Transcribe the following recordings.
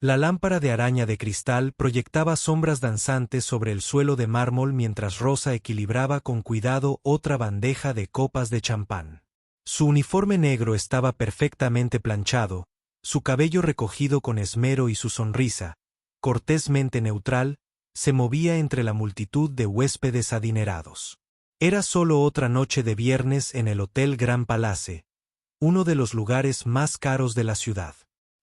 La lámpara de araña de cristal proyectaba sombras danzantes sobre el suelo de mármol mientras Rosa equilibraba con cuidado otra bandeja de copas de champán. Su uniforme negro estaba perfectamente planchado, su cabello recogido con esmero y su sonrisa, cortésmente neutral, se movía entre la multitud de huéspedes adinerados. Era solo otra noche de viernes en el Hotel Grand Palace, uno de los lugares más caros de la ciudad.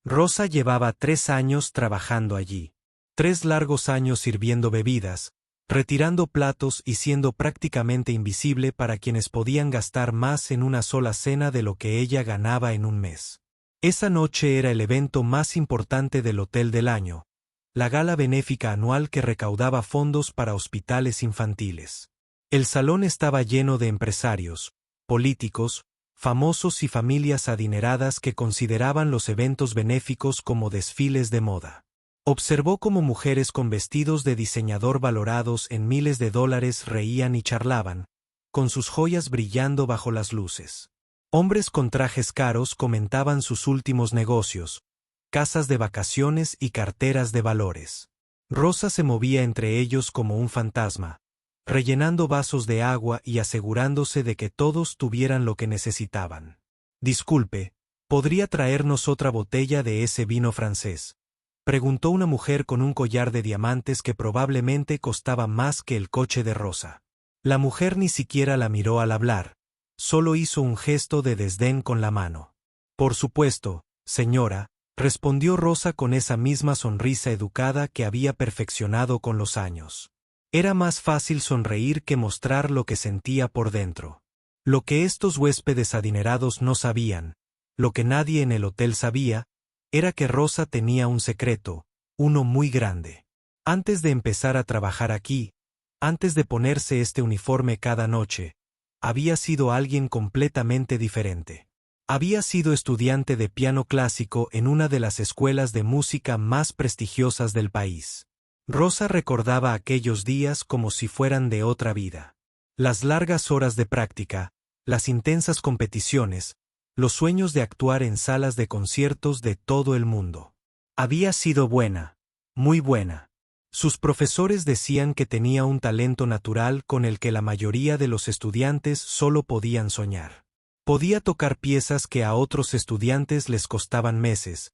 Rosa llevaba 3 años trabajando allí. 3 largos años sirviendo bebidas, retirando platos y siendo prácticamente invisible para quienes podían gastar más en una sola cena de lo que ella ganaba en un mes. Esa noche era el evento más importante del hotel del año, la gala benéfica anual que recaudaba fondos para hospitales infantiles. El salón estaba lleno de empresarios, políticos, famosos y familias adineradas que consideraban los eventos benéficos como desfiles de moda. Observó cómo mujeres con vestidos de diseñador valorados en miles de dólares reían y charlaban, con sus joyas brillando bajo las luces. Hombres con trajes caros comentaban sus últimos negocios, casas de vacaciones y carteras de valores. Rosa se movía entre ellos como un fantasma, rellenando vasos de agua y asegurándose de que todos tuvieran lo que necesitaban. «Disculpe, ¿podría traernos otra botella de ese vino francés?», preguntó una mujer con un collar de diamantes que probablemente costaba más que el coche de Rosa. La mujer ni siquiera la miró al hablar, solo hizo un gesto de desdén con la mano. «Por supuesto, señora», respondió Rosa con esa misma sonrisa educada que había perfeccionado con los años. Era más fácil sonreír que mostrar lo que sentía por dentro. Lo que estos huéspedes adinerados no sabían, lo que nadie en el hotel sabía, era que Rosa tenía un secreto, uno muy grande. Antes de empezar a trabajar aquí, antes de ponerse este uniforme cada noche, había sido alguien completamente diferente. Había sido estudiante de piano clásico en una de las escuelas de música más prestigiosas del país. Rosa recordaba aquellos días como si fueran de otra vida. Las largas horas de práctica, las intensas competiciones, los sueños de actuar en salas de conciertos de todo el mundo. Había sido buena, muy buena. Sus profesores decían que tenía un talento natural con el que la mayoría de los estudiantes solo podían soñar. Podía tocar piezas que a otros estudiantes les costaban meses,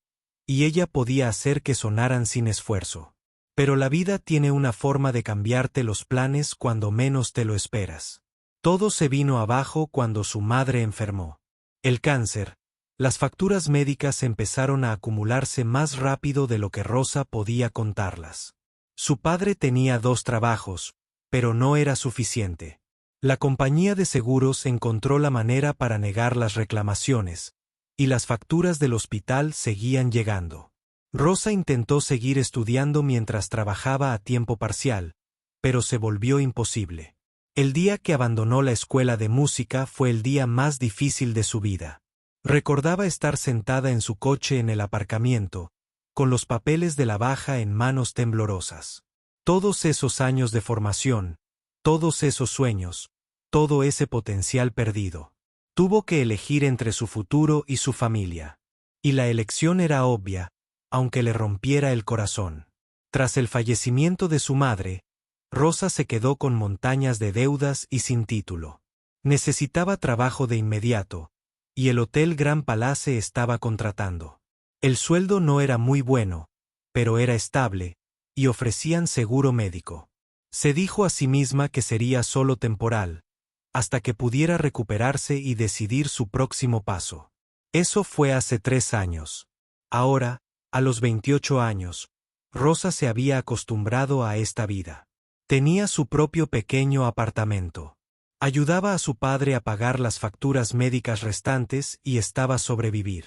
y ella podía hacer que sonaran sin esfuerzo. Pero la vida tiene una forma de cambiarte los planes cuando menos te lo esperas. Todo se vino abajo cuando su madre enfermó. El cáncer, las facturas médicas empezaron a acumularse más rápido de lo que Rosa podía contarlas. Su padre tenía 2 trabajos, pero no era suficiente. La compañía de seguros encontró la manera para negar las reclamaciones, y las facturas del hospital seguían llegando. Rosa intentó seguir estudiando mientras trabajaba a tiempo parcial, pero se volvió imposible. El día que abandonó la escuela de música fue el día más difícil de su vida. Recordaba estar sentada en su coche en el aparcamiento, con los papeles de la baja en manos temblorosas. Todos esos años de formación, todos esos sueños, todo ese potencial perdido. Tuvo que elegir entre su futuro y su familia. Y la elección era obvia, aunque le rompiera el corazón. Tras el fallecimiento de su madre, Rosa se quedó con montañas de deudas y sin título. Necesitaba trabajo de inmediato, y el Hotel Grand Palace estaba contratando. El sueldo no era muy bueno, pero era estable, y ofrecían seguro médico. Se dijo a sí misma que sería solo temporal, hasta que pudiera recuperarse y decidir su próximo paso. Eso fue hace 3 años. Ahora, a los 28 años, Rosa se había acostumbrado a esta vida. Tenía su propio pequeño apartamento. Ayudaba a su padre a pagar las facturas médicas restantes y estaba a sobrevivir.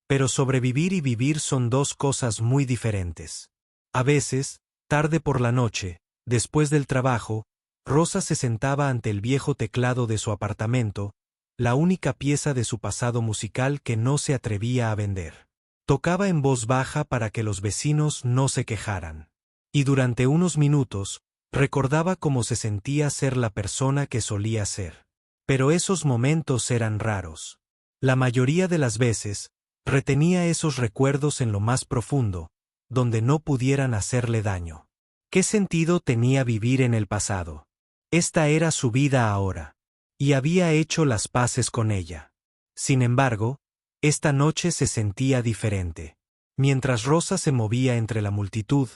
Pero sobrevivir y vivir son 2 cosas muy diferentes. A veces, tarde por la noche, después del trabajo, Rosa se sentaba ante el viejo teclado de su apartamento, la única pieza de su pasado musical que no se atrevía a vender. Tocaba en voz baja para que los vecinos no se quejaran. Y durante unos minutos, recordaba cómo se sentía ser la persona que solía ser. Pero esos momentos eran raros. La mayoría de las veces, retenía esos recuerdos en lo más profundo, donde no pudieran hacerle daño. ¿Qué sentido tenía vivir en el pasado? Esta era su vida ahora. Y había hecho las paces con ella. Sin embargo, esta noche se sentía diferente. Mientras Rosa se movía entre la multitud,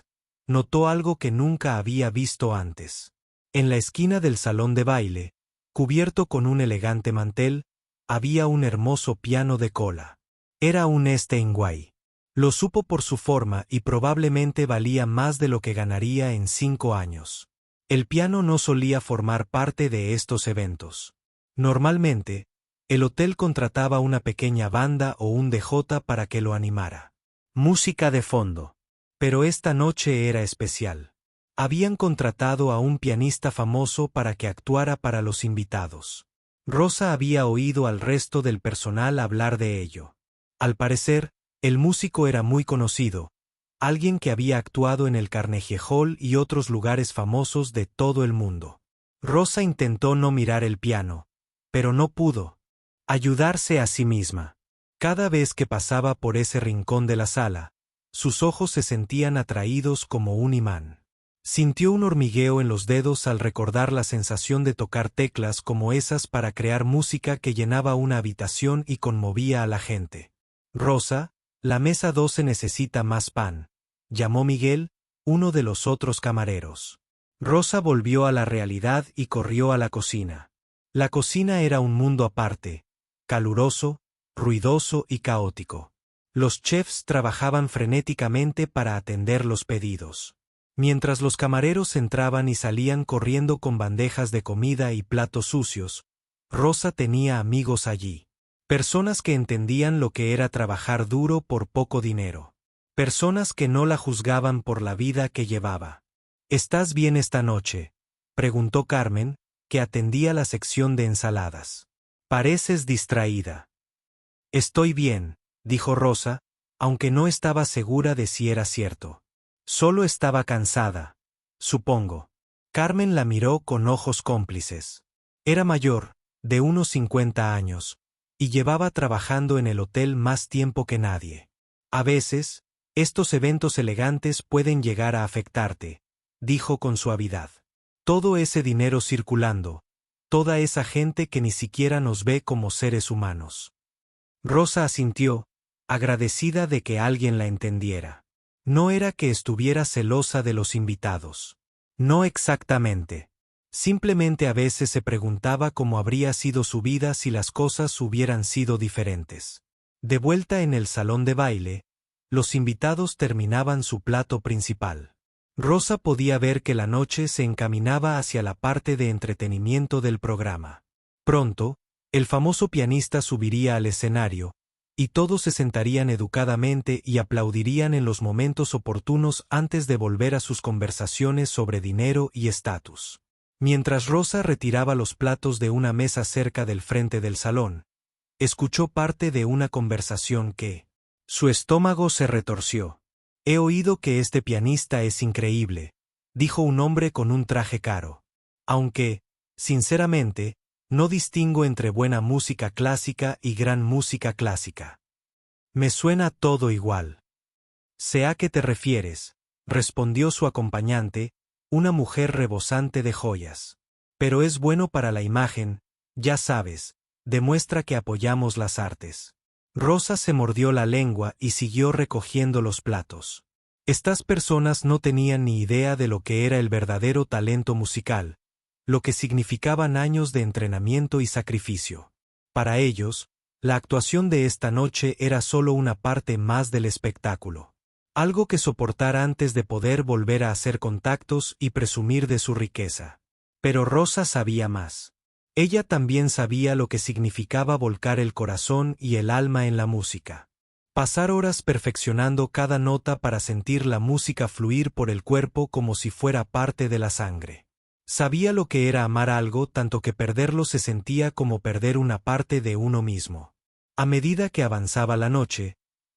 notó algo que nunca había visto antes. En la esquina del salón de baile, cubierto con un elegante mantel, había un hermoso piano de cola. Era un Steinway. Lo supo por su forma y probablemente valía más de lo que ganaría en 5 años. El piano no solía formar parte de estos eventos. Normalmente, el hotel contrataba una pequeña banda o un DJ para que lo animara. Música de fondo. Pero esta noche era especial. Habían contratado a un pianista famoso para que actuara para los invitados. Rosa había oído al resto del personal hablar de ello. Al parecer, el músico era muy conocido, alguien que había actuado en el Carnegie Hall y otros lugares famosos de todo el mundo. Rosa intentó no mirar el piano, pero no pudo ayudarse a sí misma. Cada vez que pasaba por ese rincón de la sala, sus ojos se sentían atraídos como un imán. Sintió un hormigueo en los dedos al recordar la sensación de tocar teclas como esas para crear música que llenaba una habitación y conmovía a la gente. Rosa, la mesa 12 necesita más pan, llamó Miguel, uno de los otros camareros. Rosa volvió a la realidad y corrió a la cocina. La cocina era un mundo aparte, caluroso, ruidoso y caótico. Los chefs trabajaban frenéticamente para atender los pedidos. Mientras los camareros entraban y salían corriendo con bandejas de comida y platos sucios, Rosa tenía amigos allí. Personas que entendían lo que era trabajar duro por poco dinero. Personas que no la juzgaban por la vida que llevaba. ¿Estás bien esta noche?, preguntó Carmen, que atendía la sección de ensaladas. Pareces distraída. Estoy bien, dijo Rosa, aunque no estaba segura de si era cierto. Solo estaba cansada, supongo. Carmen la miró con ojos cómplices. Era mayor, de unos 50 años, y llevaba trabajando en el hotel más tiempo que nadie. A veces, estos eventos elegantes pueden llegar a afectarte, dijo con suavidad. Todo ese dinero circulando, toda esa gente que ni siquiera nos ve como seres humanos. Rosa asintió, agradecida de que alguien la entendiera. No era que estuviera celosa de los invitados. No exactamente. Simplemente a veces se preguntaba cómo habría sido su vida si las cosas hubieran sido diferentes. De vuelta en el salón de baile, los invitados terminaban su plato principal. Rosa podía ver que la noche se encaminaba hacia la parte de entretenimiento del programa. Pronto, el famoso pianista subiría al escenario, y todos se sentarían educadamente y aplaudirían en los momentos oportunos antes de volver a sus conversaciones sobre dinero y estatus. Mientras Rosa retiraba los platos de una mesa cerca del frente del salón, escuchó parte de una conversación que... Su estómago se retorció. He oído que este pianista es increíble, dijo un hombre con un traje caro. Aunque, sinceramente, no distingo entre buena música clásica y gran música clásica. Me suena todo igual. Sé a qué te refieres, respondió su acompañante, una mujer rebosante de joyas. Pero es bueno para la imagen, ya sabes, demuestra que apoyamos las artes. Rosa se mordió la lengua y siguió recogiendo los platos. Estas personas no tenían ni idea de lo que era el verdadero talento musical, lo que significaban años de entrenamiento y sacrificio. Para ellos, la actuación de esta noche era solo una parte más del espectáculo. Algo que soportar antes de poder volver a hacer contactos y presumir de su riqueza. Pero Rosa sabía más. Ella también sabía lo que significaba volcar el corazón y el alma en la música. Pasar horas perfeccionando cada nota para sentir la música fluir por el cuerpo como si fuera parte de la sangre. Sabía lo que era amar algo tanto que perderlo se sentía como perder una parte de uno mismo. A medida que avanzaba la noche,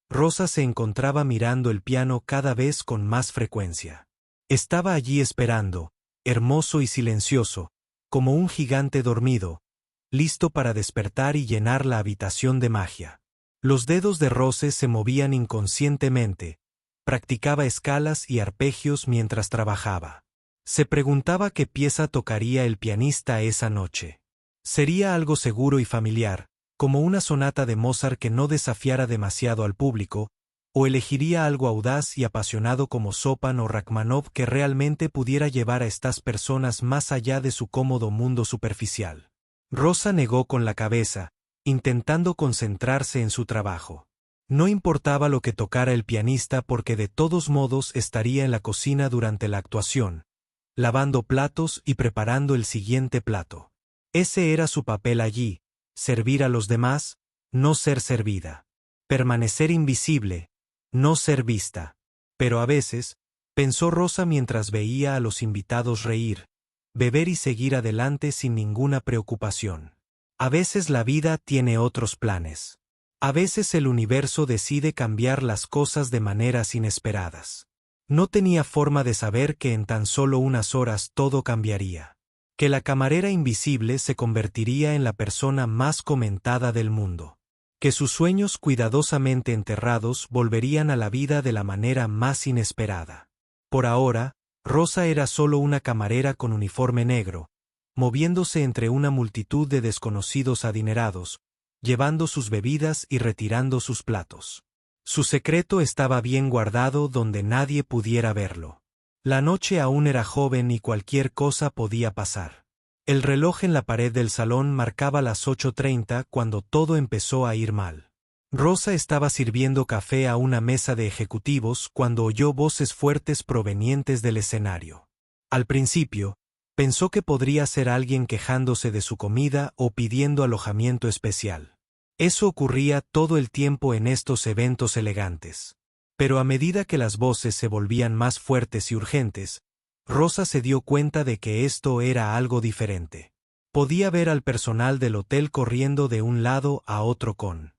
Rosa se encontraba mirando el piano cada vez con más frecuencia. Estaba allí esperando, hermoso y silencioso, como un gigante dormido, listo para despertar y llenar la habitación de magia. Los dedos de Rose se movían inconscientemente, practicaba escalas y arpegios mientras trabajaba. Se preguntaba qué pieza tocaría el pianista esa noche. Sería algo seguro y familiar, como una sonata de Mozart que no desafiara demasiado al público, o elegiría algo audaz y apasionado como Chopin o Rachmaninoff que realmente pudiera llevar a estas personas más allá de su cómodo mundo superficial. Rosa negó con la cabeza, intentando concentrarse en su trabajo. No importaba lo que tocara el pianista porque de todos modos estaría en la cocina durante la actuación, lavando platos y preparando el siguiente plato. Ese era su papel allí, servir a los demás, no ser servida. Permanecer invisible, no ser vista. Pero a veces, pensó Rosa mientras veía a los invitados reír, beber y seguir adelante sin ninguna preocupación. A veces la vida tiene otros planes. A veces el universo decide cambiar las cosas de maneras inesperadas. No tenía forma de saber que en tan solo unas horas todo cambiaría. Que la camarera invisible se convertiría en la persona más comentada del mundo. Que sus sueños cuidadosamente enterrados volverían a la vida de la manera más inesperada. Por ahora, Rosa era solo una camarera con uniforme negro, moviéndose entre una multitud de desconocidos adinerados, llevando sus bebidas y retirando sus platos. Su secreto estaba bien guardado donde nadie pudiera verlo. La noche aún era joven y cualquier cosa podía pasar. El reloj en la pared del salón marcaba las 8:30 cuando todo empezó a ir mal. Rosa estaba sirviendo café a una mesa de ejecutivos cuando oyó voces fuertes provenientes del escenario. Al principio, pensó que podría ser alguien quejándose de su comida o pidiendo alojamiento especial. Eso ocurría todo el tiempo en estos eventos elegantes. Pero a medida que las voces se volvían más fuertes y urgentes, Rosa se dio cuenta de que esto era algo diferente. Podía ver al personal del hotel corriendo de un lado a otro con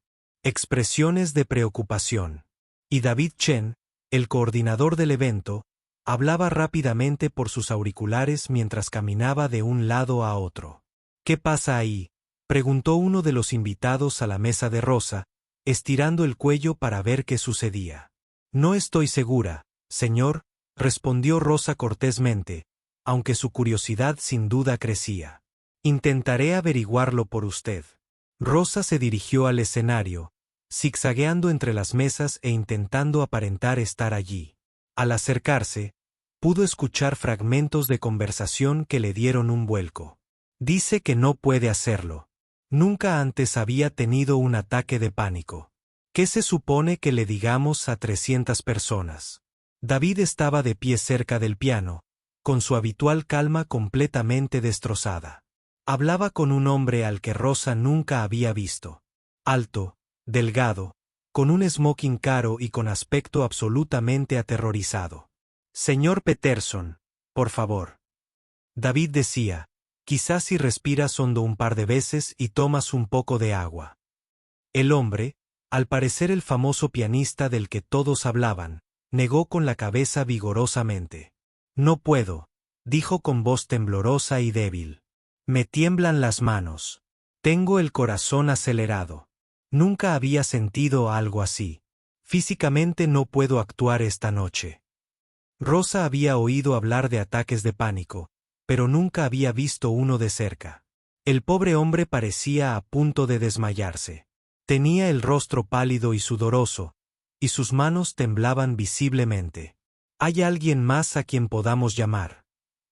expresiones de preocupación. Y David Chen, el coordinador del evento, hablaba rápidamente por sus auriculares mientras caminaba de un lado a otro. ¿Qué pasa ahí?, preguntó uno de los invitados a la mesa de Rosa, estirando el cuello para ver qué sucedía. No estoy segura, señor, respondió Rosa cortésmente, aunque su curiosidad sin duda crecía. Intentaré averiguarlo por usted. Rosa se dirigió al escenario, zigzagueando entre las mesas e intentando aparentar estar allí. Al acercarse, pudo escuchar fragmentos de conversación que le dieron un vuelco. Dice que no puede hacerlo. Nunca antes había tenido un ataque de pánico. ¿Qué se supone que le digamos a 300 personas? David estaba de pie cerca del piano, con su habitual calma completamente destrozada. Hablaba con un hombre al que Rosa nunca había visto. Alto, delgado, con un smoking caro y con aspecto absolutamente aterrorizado. Señor Peterson, por favor. David decía, quizás si respiras hondo un par de veces y tomas un poco de agua. El hombre, al parecer el famoso pianista del que todos hablaban, negó con la cabeza vigorosamente. No puedo, dijo con voz temblorosa y débil. Me tiemblan las manos. Tengo el corazón acelerado. Nunca había sentido algo así. Físicamente no puedo actuar esta noche. Rosa había oído hablar de ataques de pánico, pero nunca había visto uno de cerca. El pobre hombre parecía a punto de desmayarse. Tenía el rostro pálido y sudoroso, y sus manos temblaban visiblemente. ¿Hay alguien más a quien podamos llamar?,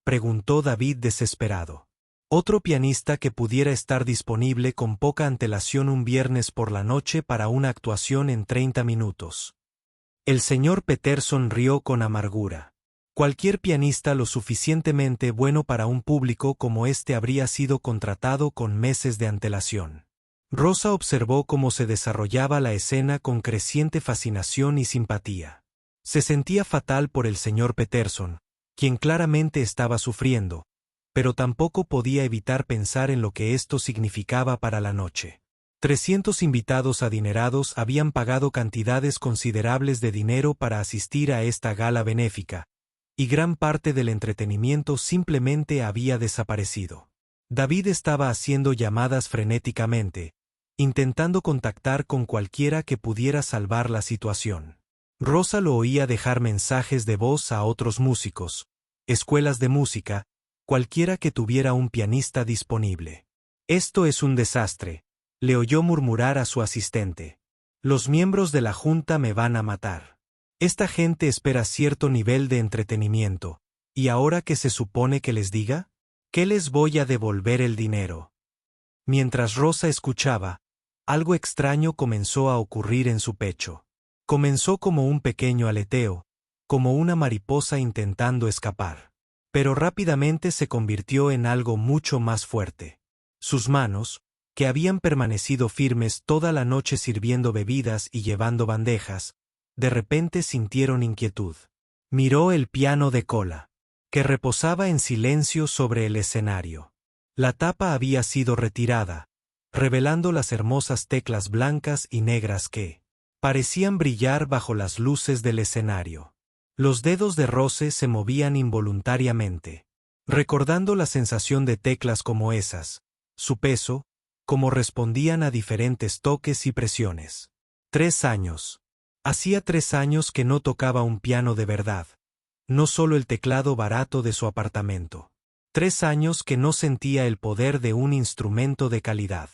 preguntó David desesperado. Otro pianista que pudiera estar disponible con poca antelación un viernes por la noche para una actuación en 30 minutos. El señor Peterson rió con amargura. Cualquier pianista lo suficientemente bueno para un público como este habría sido contratado con meses de antelación. Rosa observó cómo se desarrollaba la escena con creciente fascinación y simpatía. Se sentía fatal por el señor Peterson, quien claramente estaba sufriendo, pero tampoco podía evitar pensar en lo que esto significaba para la noche. 300 invitados adinerados habían pagado cantidades considerables de dinero para asistir a esta gala benéfica, y gran parte del entretenimiento simplemente había desaparecido. David estaba haciendo llamadas frenéticamente, intentando contactar con cualquiera que pudiera salvar la situación. Rosa lo oía dejar mensajes de voz a otros músicos, escuelas de música, cualquiera que tuviera un pianista disponible. Esto es un desastre, le oyó murmurar a su asistente. Los miembros de la junta me van a matar. Esta gente espera cierto nivel de entretenimiento, ¿y ahora qué se supone que les diga? ¿Qué les voy a devolver el dinero? Mientras Rosa escuchaba, algo extraño comenzó a ocurrir en su pecho. Comenzó como un pequeño aleteo, como una mariposa intentando escapar. Pero rápidamente se convirtió en algo mucho más fuerte. Sus manos, que habían permanecido firmes toda la noche sirviendo bebidas y llevando bandejas, de repente sintieron inquietud. Miró el piano de cola, que reposaba en silencio sobre el escenario. La tapa había sido retirada, revelando las hermosas teclas blancas y negras que parecían brillar bajo las luces del escenario. Los dedos de Rose se movían involuntariamente, recordando la sensación de teclas como esas, su peso, cómo respondían a diferentes toques y presiones. 3 años. Hacía 3 años que no tocaba un piano de verdad, no solo el teclado barato de su apartamento. 3 años que no sentía el poder de un instrumento de calidad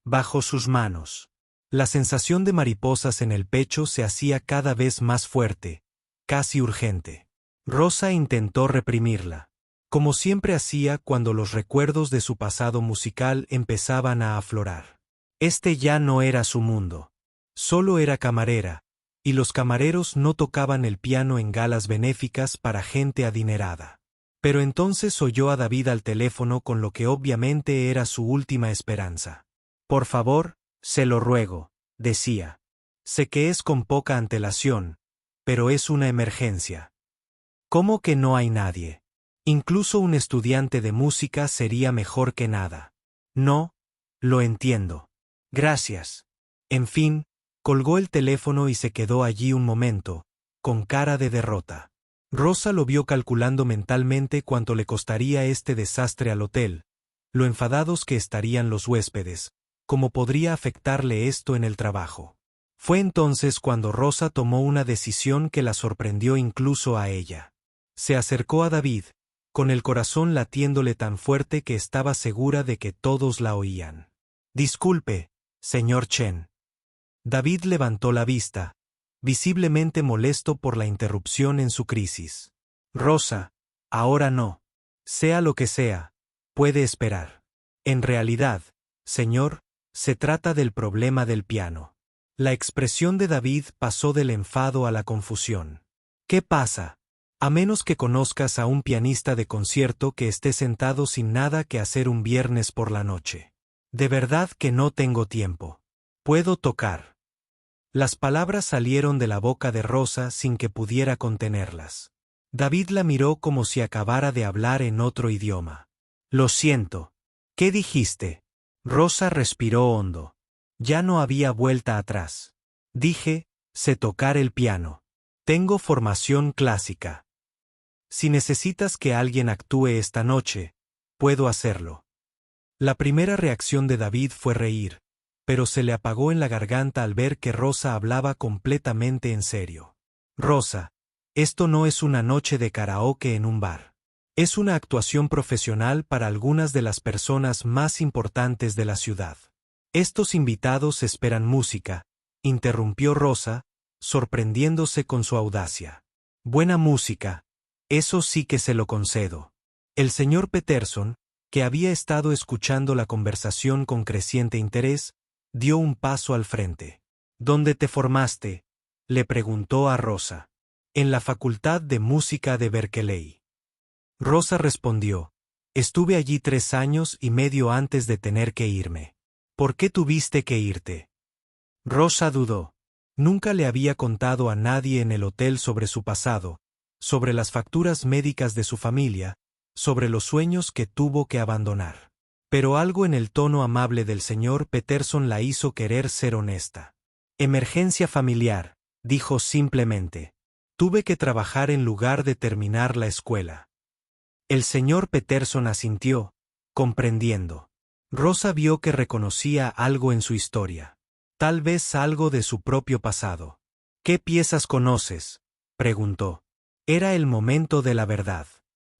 bajo sus manos. La sensación de mariposas en el pecho se hacía cada vez más fuerte, casi urgente. Rosa intentó reprimirla, como siempre hacía cuando los recuerdos de su pasado musical empezaban a aflorar. Este ya no era su mundo. Solo era camarera, y los camareros no tocaban el piano en galas benéficas para gente adinerada. Pero entonces oyó a David al teléfono con lo que obviamente era su última esperanza. Por favor, se lo ruego, decía. Sé que es con poca antelación, pero es una emergencia. ¿Cómo que no hay nadie? Incluso un estudiante de música sería mejor que nada. No, lo entiendo. Gracias. En fin, colgó el teléfono y se quedó allí un momento, con cara de derrota. Rosa lo vio calculando mentalmente cuánto le costaría este desastre al hotel, lo enfadados que estarían los huéspedes, cómo podría afectarle esto en el trabajo. Fue entonces cuando Rosa tomó una decisión que la sorprendió incluso a ella. Se acercó a David, con el corazón latiéndole tan fuerte que estaba segura de que todos la oían. Disculpe, señor Chen. David levantó la vista, visiblemente molesto por la interrupción en su crisis. Rosa, ahora no. Sea lo que sea, puede esperar. En realidad, señor, se trata del problema del piano. La expresión de David pasó del enfado a la confusión. ¿Qué pasa? A menos que conozcas a un pianista de concierto que esté sentado sin nada que hacer un viernes por la noche. De verdad que no tengo tiempo. Puedo tocar. Las palabras salieron de la boca de Rosa sin que pudiera contenerlas. David la miró como si acabara de hablar en otro idioma. Lo siento. ¿Qué dijiste? Rosa respiró hondo. Ya no había vuelta atrás. Dije, sé tocar el piano. Tengo formación clásica. Si necesitas que alguien actúe esta noche, puedo hacerlo. La primera reacción de David fue reír, pero se le apagó en la garganta al ver que Rosa hablaba completamente en serio. Rosa, esto no es una noche de karaoke en un bar. Es una actuación profesional para algunas de las personas más importantes de la ciudad. Estos invitados esperan música, interrumpió Rosa, sorprendiéndose con su audacia. Buena música, eso sí que se lo concedo. El señor Peterson, que había estado escuchando la conversación con creciente interés, dio un paso al frente. ¿Dónde te formaste?, le preguntó a Rosa. En la Facultad de Música de Berkeley. Rosa respondió, estuve allí 3 años y medio antes de tener que irme. ¿Por qué tuviste que irte? Rosa dudó. Nunca le había contado a nadie en el hotel sobre su pasado, sobre las facturas médicas de su familia, sobre los sueños que tuvo que abandonar. Pero algo en el tono amable del señor Peterson la hizo querer ser honesta. Emergencia familiar, dijo simplemente. Tuve que trabajar en lugar de terminar la escuela. El señor Peterson asintió, comprendiendo. Rosa vio que reconocía algo en su historia. Tal vez algo de su propio pasado. ¿Qué piezas conoces?, preguntó. Era el momento de la verdad.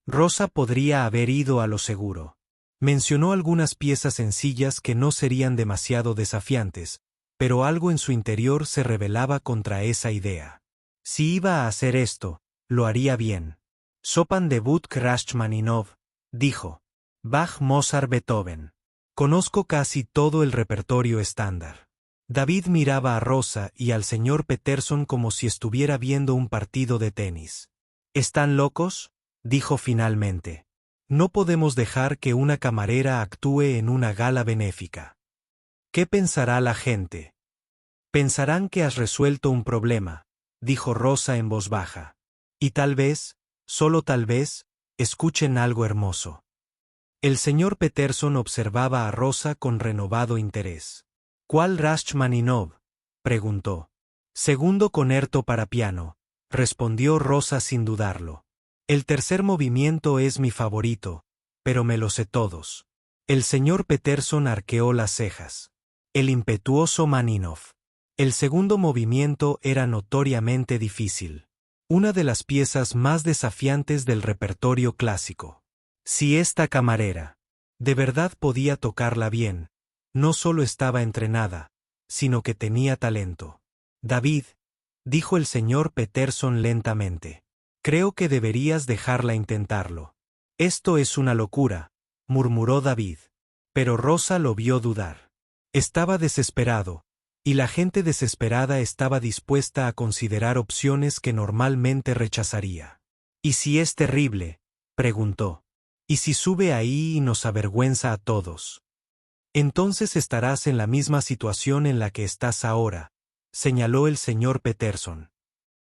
Rosa podría haber ido a lo seguro. Mencionó algunas piezas sencillas que no serían demasiado desafiantes, pero algo en su interior se rebelaba contra esa idea. Si iba a hacer esto, lo haría bien. Chopin debut Rachmaninov, dijo. Bach, Mozart, Beethoven. Conozco casi todo el repertorio estándar. David miraba a Rosa y al señor Peterson como si estuviera viendo un partido de tenis. ¿Están locos?, dijo finalmente. No podemos dejar que una camarera actúe en una gala benéfica. ¿Qué pensará la gente? Pensarán que has resuelto un problema, dijo Rosa en voz baja. Y tal vez, solo tal vez, escuchen algo hermoso. El señor Peterson observaba a Rosa con renovado interés. ¿Cuál Rachmaninov?, preguntó. Segundo concerto para piano, respondió Rosa sin dudarlo. El tercer movimiento es mi favorito, pero me lo sé todos. El señor Peterson arqueó las cejas. El impetuoso Maninov. El segundo movimiento era notoriamente difícil. Una de las piezas más desafiantes del repertorio clásico. Si esta camarera de verdad podía tocarla bien, no solo estaba entrenada, sino que tenía talento. David, dijo el señor Peterson lentamente. Creo que deberías dejarla intentarlo. Esto es una locura, murmuró David. Pero Rosa lo vio dudar. Estaba desesperado, y la gente desesperada estaba dispuesta a considerar opciones que normalmente rechazaría. ¿Y si es terrible?, preguntó. ¿Y si sube ahí y nos avergüenza a todos? Entonces estarás en la misma situación en la que estás ahora, señaló el señor Peterson.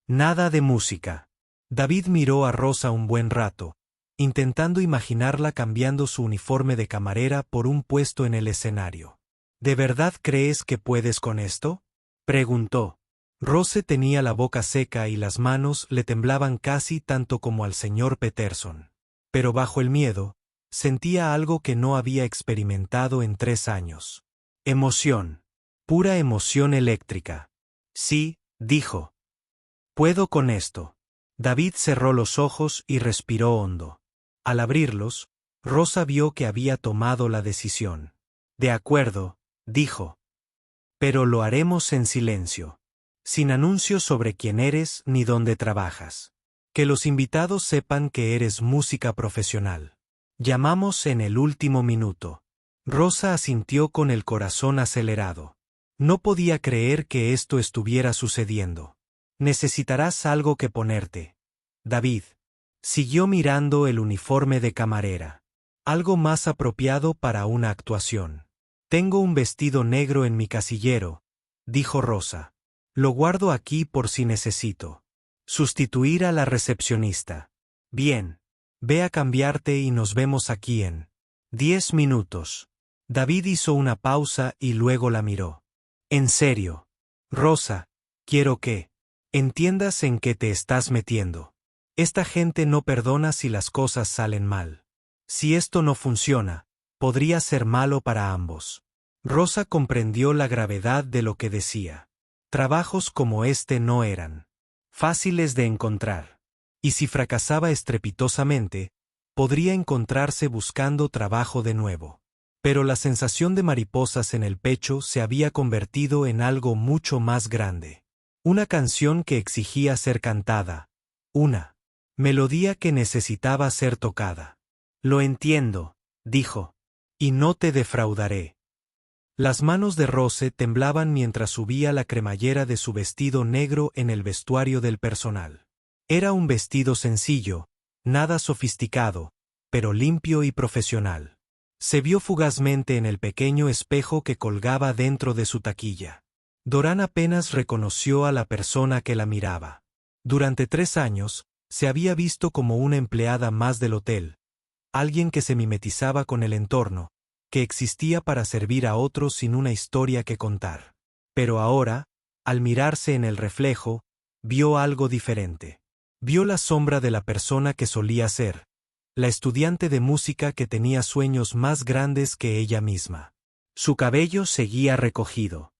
Nada de música. David miró a Rosa un buen rato, intentando imaginarla cambiando su uniforme de camarera por un puesto en el escenario. ¿De verdad crees que puedes con esto?, preguntó. Rose tenía la boca seca y las manos le temblaban casi tanto como al señor Peterson. Pero bajo el miedo, sentía algo que no había experimentado en 3 años. Emoción. Pura emoción eléctrica. Sí, dijo. Puedo con esto. David cerró los ojos y respiró hondo. Al abrirlos, Rosa vio que había tomado la decisión. De acuerdo, dijo. Pero lo haremos en silencio. Sin anuncios sobre quién eres ni dónde trabajas. Que los invitados sepan que eres música profesional. Llamamos en el último minuto. Rosa asintió con el corazón acelerado. No podía creer que esto estuviera sucediendo. Necesitarás algo que ponerte. David siguió mirando el uniforme de camarera. Algo más apropiado para una actuación. Tengo un vestido negro en mi casillero, dijo Rosa. Lo guardo aquí por si necesito. Sustituir a la recepcionista. Bien. Ve a cambiarte y nos vemos aquí en 10 minutos. David hizo una pausa y luego la miró. En serio. Rosa, quiero que entiendas en qué te estás metiendo. Esta gente no perdona si las cosas salen mal. Si esto no funciona, podría ser malo para ambos. Rosa comprendió la gravedad de lo que decía. Trabajos como este no eran fáciles de encontrar. Y si fracasaba estrepitosamente, podría encontrarse buscando trabajo de nuevo. Pero la sensación de mariposas en el pecho se había convertido en algo mucho más grande. Una canción que exigía ser cantada. Una melodía que necesitaba ser tocada. Lo entiendo, dijo. Y no te defraudaré. Las manos de Rose temblaban mientras subía la cremallera de su vestido negro en el vestuario del personal. Era un vestido sencillo, nada sofisticado, pero limpio y profesional. Se vio fugazmente en el pequeño espejo que colgaba dentro de su taquilla. Dorán apenas reconoció a la persona que la miraba. Durante 3 años, se había visto como una empleada más del hotel, alguien que se mimetizaba con el entorno, que existía para servir a otros sin una historia que contar. Pero ahora, al mirarse en el reflejo, vio algo diferente. Vio la sombra de la persona que solía ser, la estudiante de música que tenía sueños más grandes que ella misma. Su cabello seguía recogido.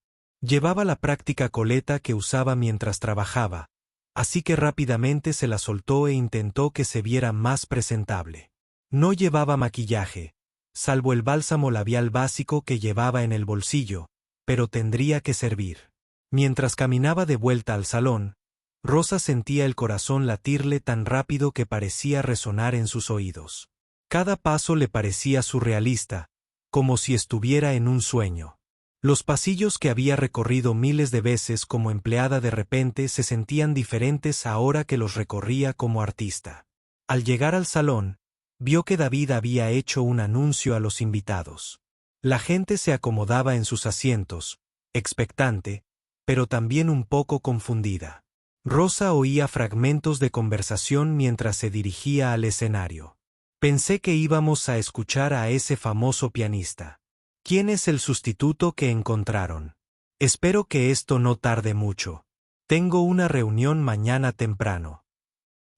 Llevaba la práctica coleta que usaba mientras trabajaba, así que rápidamente se la soltó e intentó que se viera más presentable. No llevaba maquillaje, salvo el bálsamo labial básico que llevaba en el bolsillo, pero tendría que servir. Mientras caminaba de vuelta al salón, Rosa sentía el corazón latirle tan rápido que parecía resonar en sus oídos. Cada paso le parecía surrealista, como si estuviera en un sueño. Los pasillos que había recorrido miles de veces como empleada de repente se sentían diferentes ahora que los recorría como artista. Al llegar al salón, vio que David había hecho un anuncio a los invitados. La gente se acomodaba en sus asientos, expectante, pero también un poco confundida. Rosa oía fragmentos de conversación mientras se dirigía al escenario. Pensé que íbamos a escuchar a ese famoso pianista. ¿Quién es el sustituto que encontraron? Espero que esto no tarde mucho. Tengo una reunión mañana temprano.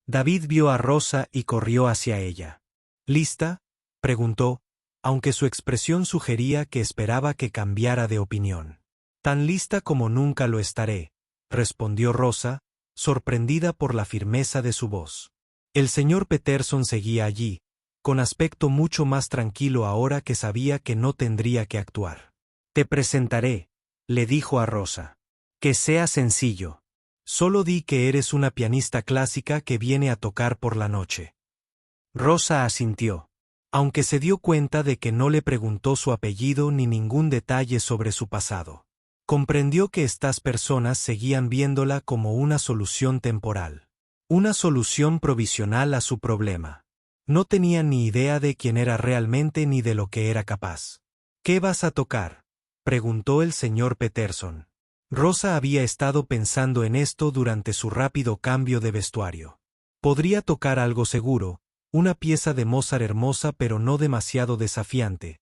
David vio a Rosa y corrió hacia ella. ¿Lista?, preguntó, aunque su expresión sugería que esperaba que cambiara de opinión. Tan lista como nunca lo estaré, respondió Rosa, sorprendida por la firmeza de su voz. El señor Peterson seguía allí, con aspecto mucho más tranquilo ahora que sabía que no tendría que actuar. Te presentaré, le dijo a Rosa. Que sea sencillo. Solo di que eres una pianista clásica que viene a tocar por la noche. Rosa asintió, aunque se dio cuenta de que no le preguntó su apellido ni ningún detalle sobre su pasado. Comprendió que estas personas seguían viéndola como una solución temporal. Una solución provisional a su problema. No tenía ni idea de quién era realmente ni de lo que era capaz. ¿Qué vas a tocar?, preguntó el señor Peterson. Rosa había estado pensando en esto durante su rápido cambio de vestuario. Podría tocar algo seguro, una pieza de Mozart hermosa pero no demasiado desafiante,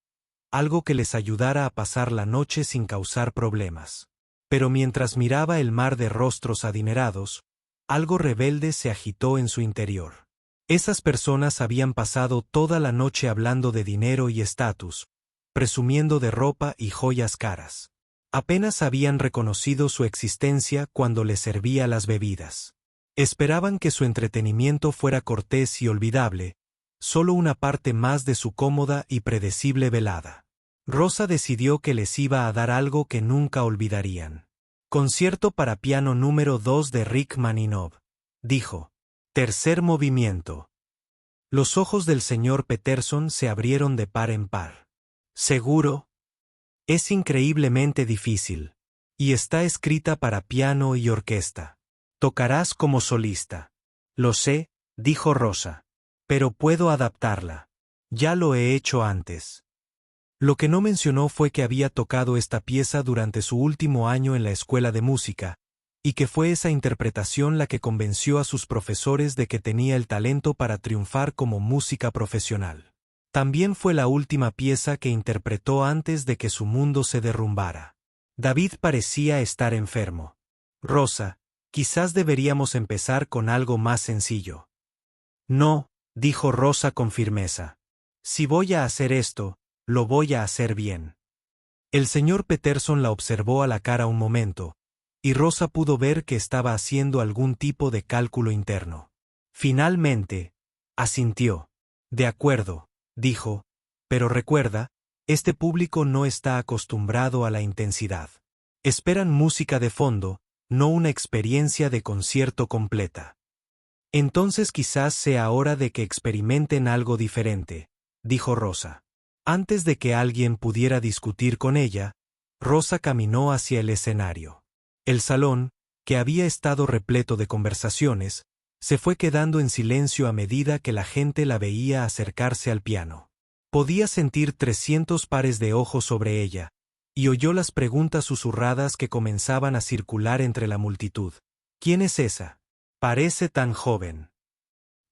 algo que les ayudara a pasar la noche sin causar problemas. Pero mientras miraba el mar de rostros adinerados, algo rebelde se agitó en su interior. Esas personas habían pasado toda la noche hablando de dinero y estatus, presumiendo de ropa y joyas caras. Apenas habían reconocido su existencia cuando les servía las bebidas. Esperaban que su entretenimiento fuera cortés y olvidable, solo una parte más de su cómoda y predecible velada. Rosa decidió que les iba a dar algo que nunca olvidarían. Concierto para piano número 2 de Rachmaninoff, dijo. Tercer movimiento. Los ojos del señor Peterson se abrieron de par en par. ¿Seguro? Es increíblemente difícil. Y está escrita para piano y orquesta. Tocarás como solista. Lo sé, dijo Rosa. Pero puedo adaptarla. Ya lo he hecho antes. Lo que no mencionó fue que había tocado esta pieza durante su último año en la escuela de música, y que fue esa interpretación la que convenció a sus profesores de que tenía el talento para triunfar como música profesional. También fue la última pieza que interpretó antes de que su mundo se derrumbara. David parecía estar enfermo. Rosa, quizás deberíamos empezar con algo más sencillo. No, dijo Rosa con firmeza. Si voy a hacer esto, lo voy a hacer bien. El señor Peterson la observó a la cara un momento, y Rosa pudo ver que estaba haciendo algún tipo de cálculo interno. Finalmente, asintió. De acuerdo, dijo, pero recuerda, este público no está acostumbrado a la intensidad. Esperan música de fondo, no una experiencia de concierto completa. Entonces quizás sea hora de que experimenten algo diferente, dijo Rosa. Antes de que alguien pudiera discutir con ella, Rosa caminó hacia el escenario. El salón, que había estado repleto de conversaciones, se fue quedando en silencio a medida que la gente la veía acercarse al piano. Podía sentir 300 pares de ojos sobre ella, y oyó las preguntas susurradas que comenzaban a circular entre la multitud. ¿Quién es esa? Parece tan joven.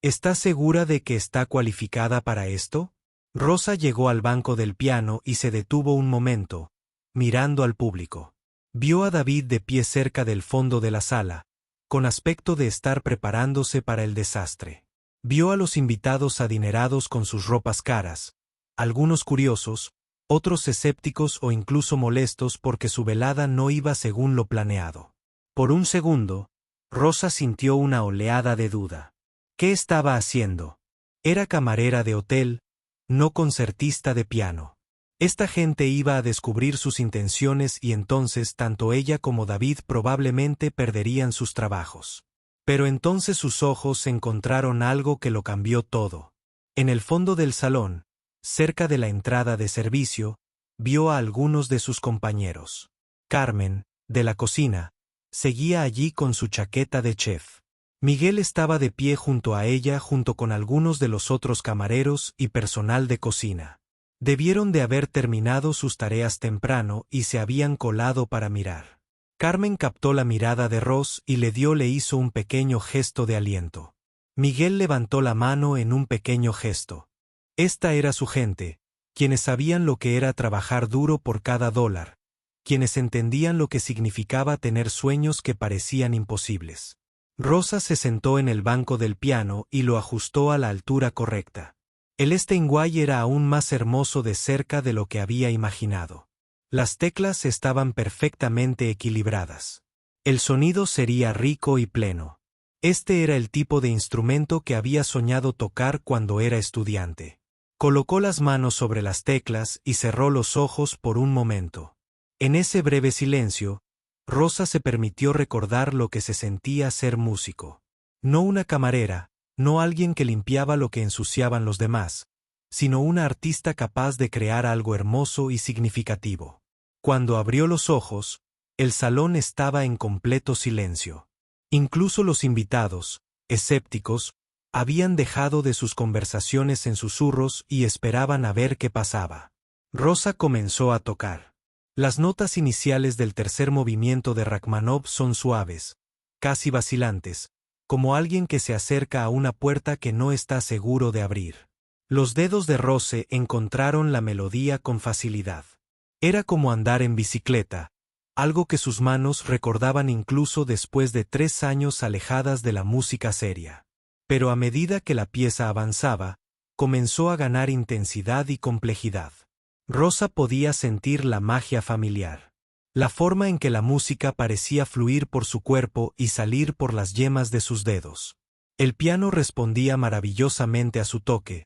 ¿Estás segura de que está cualificada para esto? Rosa llegó al banco del piano y se detuvo un momento, mirando al público. Vio a David de pie cerca del fondo de la sala, con aspecto de estar preparándose para el desastre. Vio a los invitados adinerados con sus ropas caras, algunos curiosos, otros escépticos o incluso molestos porque su velada no iba según lo planeado. Por un segundo, Rosa sintió una oleada de duda. ¿Qué estaba haciendo? Era camarera de hotel, no concertista de piano. Esta gente iba a descubrir sus intenciones y entonces tanto ella como David probablemente perderían sus trabajos. Pero entonces sus ojos encontraron algo que lo cambió todo. En el fondo del salón, cerca de la entrada de servicio, vio a algunos de sus compañeros. Carmen, de la cocina, seguía allí con su chaqueta de chef. Miguel estaba de pie junto a ella junto con algunos de los otros camareros y personal de cocina. Debieron de haber terminado sus tareas temprano y se habían colado para mirar. Carmen captó la mirada de Ross y le hizo un pequeño gesto de aliento. Miguel levantó la mano en un pequeño gesto. Esta era su gente, quienes sabían lo que era trabajar duro por cada dólar, quienes entendían lo que significaba tener sueños que parecían imposibles. Rosa se sentó en el banco del piano y lo ajustó a la altura correcta. El Steinway era aún más hermoso de cerca de lo que había imaginado. Las teclas estaban perfectamente equilibradas. El sonido sería rico y pleno. Este era el tipo de instrumento que había soñado tocar cuando era estudiante. Colocó las manos sobre las teclas y cerró los ojos por un momento. En ese breve silencio, Rosa se permitió recordar lo que se sentía ser músico. No una camarera, no alguien que limpiaba lo que ensuciaban los demás, sino una artista capaz de crear algo hermoso y significativo. Cuando abrió los ojos, el salón estaba en completo silencio. Incluso los invitados, escépticos, habían dejado de sus conversaciones en susurros y esperaban a ver qué pasaba. Rosa comenzó a tocar. Las notas iniciales del tercer movimiento de Rachmaninoff son suaves, casi vacilantes, como alguien que se acerca a una puerta que no está seguro de abrir. Los dedos de Rose encontraron la melodía con facilidad. Era como andar en bicicleta, algo que sus manos recordaban incluso después de 3 años alejadas de la música seria. Pero a medida que la pieza avanzaba, comenzó a ganar intensidad y complejidad. Rosa podía sentir la magia familiar. La forma en que la música parecía fluir por su cuerpo y salir por las yemas de sus dedos. El piano respondía maravillosamente a su toque,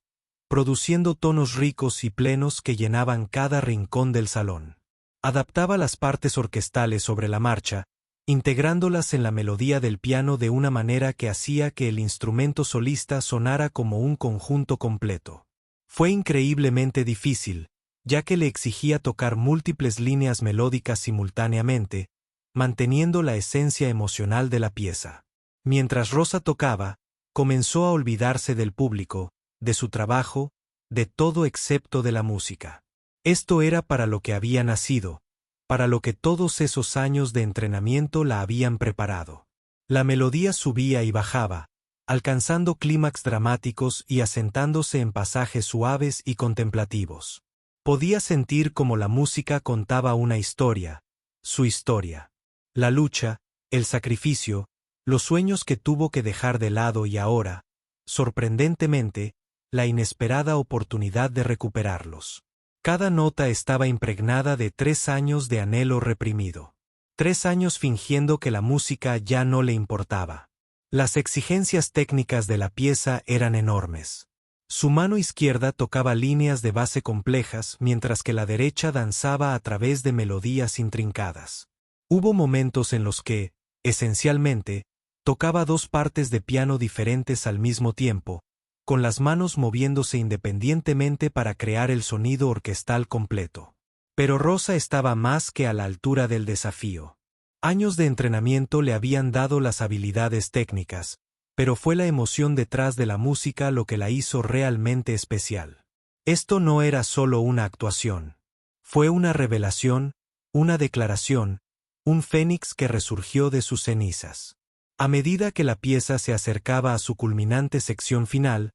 produciendo tonos ricos y plenos que llenaban cada rincón del salón. Adaptaba las partes orquestales sobre la marcha, integrándolas en la melodía del piano de una manera que hacía que el instrumento solista sonara como un conjunto completo. Fue increíblemente difícil, ya que le exigía tocar múltiples líneas melódicas simultáneamente, manteniendo la esencia emocional de la pieza. Mientras Rosa tocaba, comenzó a olvidarse del público, de su trabajo, de todo excepto de la música. Esto era para lo que había nacido, para lo que todos esos años de entrenamiento la habían preparado. La melodía subía y bajaba, alcanzando clímax dramáticos y asentándose en pasajes suaves y contemplativos. Podía sentir cómo la música contaba una historia, su historia. La lucha, el sacrificio, los sueños que tuvo que dejar de lado y ahora, sorprendentemente, la inesperada oportunidad de recuperarlos. Cada nota estaba impregnada de 3 años de anhelo reprimido. 3 años fingiendo que la música ya no le importaba. Las exigencias técnicas de la pieza eran enormes. Su mano izquierda tocaba líneas de base complejas mientras que la derecha danzaba a través de melodías intrincadas. Hubo momentos en los que, esencialmente, tocaba 2 partes de piano diferentes al mismo tiempo, con las manos moviéndose independientemente para crear el sonido orquestal completo. Pero Rosa estaba más que a la altura del desafío. Años de entrenamiento le habían dado las habilidades técnicas, pero fue la emoción detrás de la música lo que la hizo realmente especial. Esto no era solo una actuación. Fue una revelación, una declaración, un fénix que resurgió de sus cenizas. A medida que la pieza se acercaba a su culminante sección final,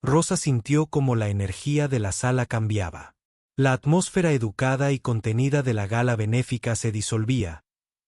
Rosa sintió como la energía de la sala cambiaba. La atmósfera educada y contenida de la gala benéfica se disolvía,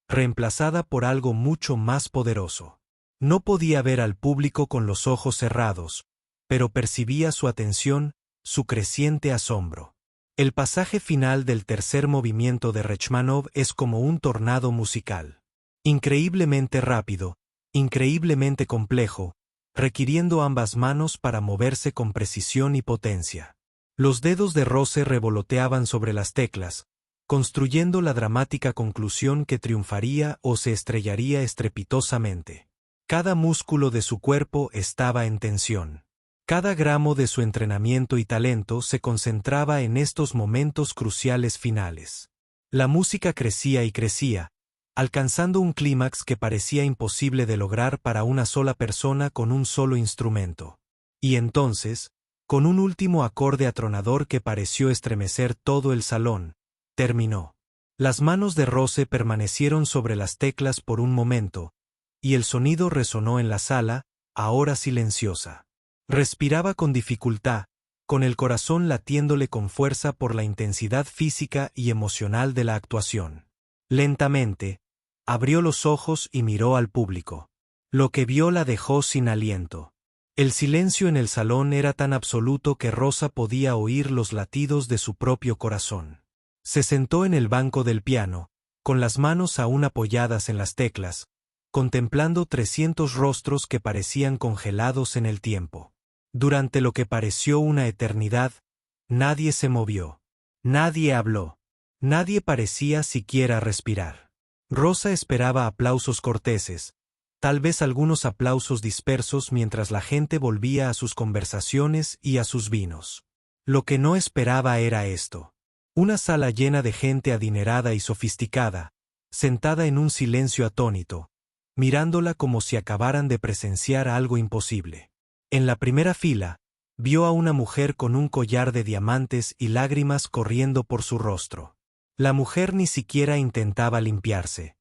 reemplazada por algo mucho más poderoso. No podía ver al público con los ojos cerrados, pero percibía su atención, su creciente asombro. El pasaje final del tercer movimiento de Rachmaninoff es como un tornado musical. Increíblemente rápido, increíblemente complejo, requiriendo ambas manos para moverse con precisión y potencia. Los dedos de Rose revoloteaban sobre las teclas, construyendo la dramática conclusión que triunfaría o se estrellaría estrepitosamente. Cada músculo de su cuerpo estaba en tensión. Cada gramo de su entrenamiento y talento se concentraba en estos momentos cruciales finales. La música crecía y crecía, alcanzando un clímax que parecía imposible de lograr para una sola persona con un solo instrumento. Y entonces, con un último acorde atronador que pareció estremecer todo el salón, terminó. Las manos de Rose permanecieron sobre las teclas por un momento, y el sonido resonó en la sala, ahora silenciosa. Respiraba con dificultad, con el corazón latiéndole con fuerza por la intensidad física y emocional de la actuación. Lentamente, abrió los ojos y miró al público. Lo que vio la dejó sin aliento. El silencio en el salón era tan absoluto que Rosa podía oír los latidos de su propio corazón. Se sentó en el banco del piano, con las manos aún apoyadas en las teclas, contemplando 300 rostros que parecían congelados en el tiempo. Durante lo que pareció una eternidad, nadie se movió. Nadie habló. Nadie parecía siquiera respirar. Rosa esperaba aplausos corteses, tal vez algunos aplausos dispersos mientras la gente volvía a sus conversaciones y a sus vinos. Lo que no esperaba era esto. Una sala llena de gente adinerada y sofisticada, sentada en un silencio atónito, mirándola como si acabaran de presenciar algo imposible. En la primera fila, vio a una mujer con un collar de diamantes y lágrimas corriendo por su rostro. La mujer ni siquiera intentaba limpiarse.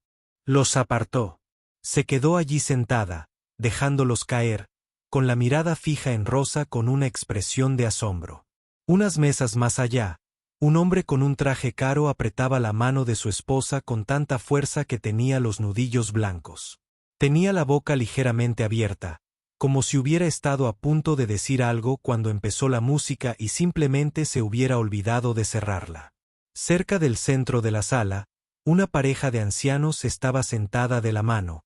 Los apartó. Se quedó allí sentada, dejándolos caer, con la mirada fija en Rosa con una expresión de asombro. Unas mesas más allá, un hombre con un traje caro apretaba la mano de su esposa con tanta fuerza que tenía los nudillos blancos. Tenía la boca ligeramente abierta, como si hubiera estado a punto de decir algo cuando empezó la música y simplemente se hubiera olvidado de cerrarla. Cerca del centro de la sala, una pareja de ancianos estaba sentada de la mano,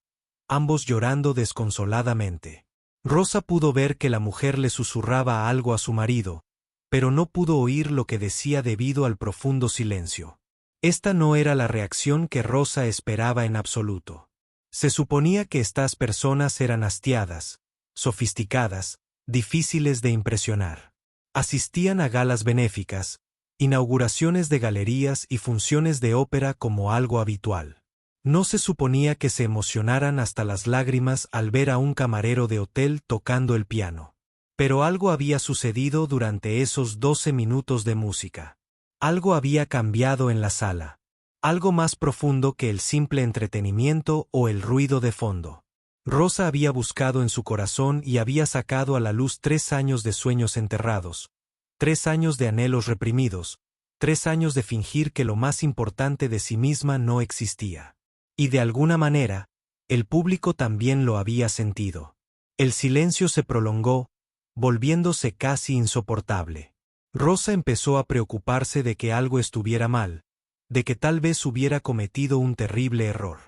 ambos llorando desconsoladamente. Rosa pudo ver que la mujer le susurraba algo a su marido, pero no pudo oír lo que decía debido al profundo silencio. Esta no era la reacción que Rosa esperaba en absoluto. Se suponía que estas personas eran hastiadas, sofisticadas, difíciles de impresionar. Asistían a galas benéficas, inauguraciones de galerías y funciones de ópera como algo habitual. No se suponía que se emocionaran hasta las lágrimas al ver a un camarero de hotel tocando el piano. Pero algo había sucedido durante esos 12 minutos de música. Algo había cambiado en la sala. Algo más profundo que el simple entretenimiento o el ruido de fondo. Rosa había buscado en su corazón y había sacado a la luz 3 años de sueños enterrados, 3 años de anhelos reprimidos, 3 años de fingir que lo más importante de sí misma no existía. Y de alguna manera, el público también lo había sentido. El silencio se prolongó, volviéndose casi insoportable. Rosa empezó a preocuparse de que algo estuviera mal, de que tal vez hubiera cometido un terrible error.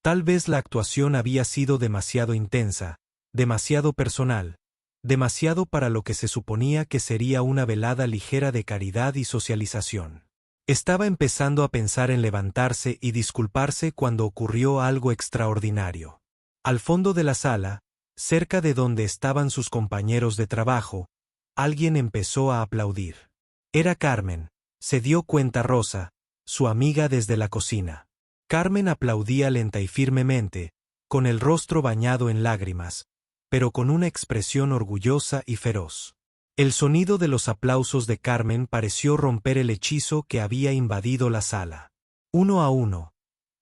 Tal vez la actuación había sido demasiado intensa, demasiado personal, demasiado para lo que se suponía que sería una velada ligera de caridad y socialización. Estaba empezando a pensar en levantarse y disculparse cuando ocurrió algo extraordinario. Al fondo de la sala, cerca de donde estaban sus compañeros de trabajo, alguien empezó a aplaudir. Era Carmen, se dio cuenta Rosa, su amiga desde la cocina. Carmen aplaudía lenta y firmemente, con el rostro bañado en lágrimas, pero con una expresión orgullosa y feroz. El sonido de los aplausos de Carmen pareció romper el hechizo que había invadido la sala. Uno a uno,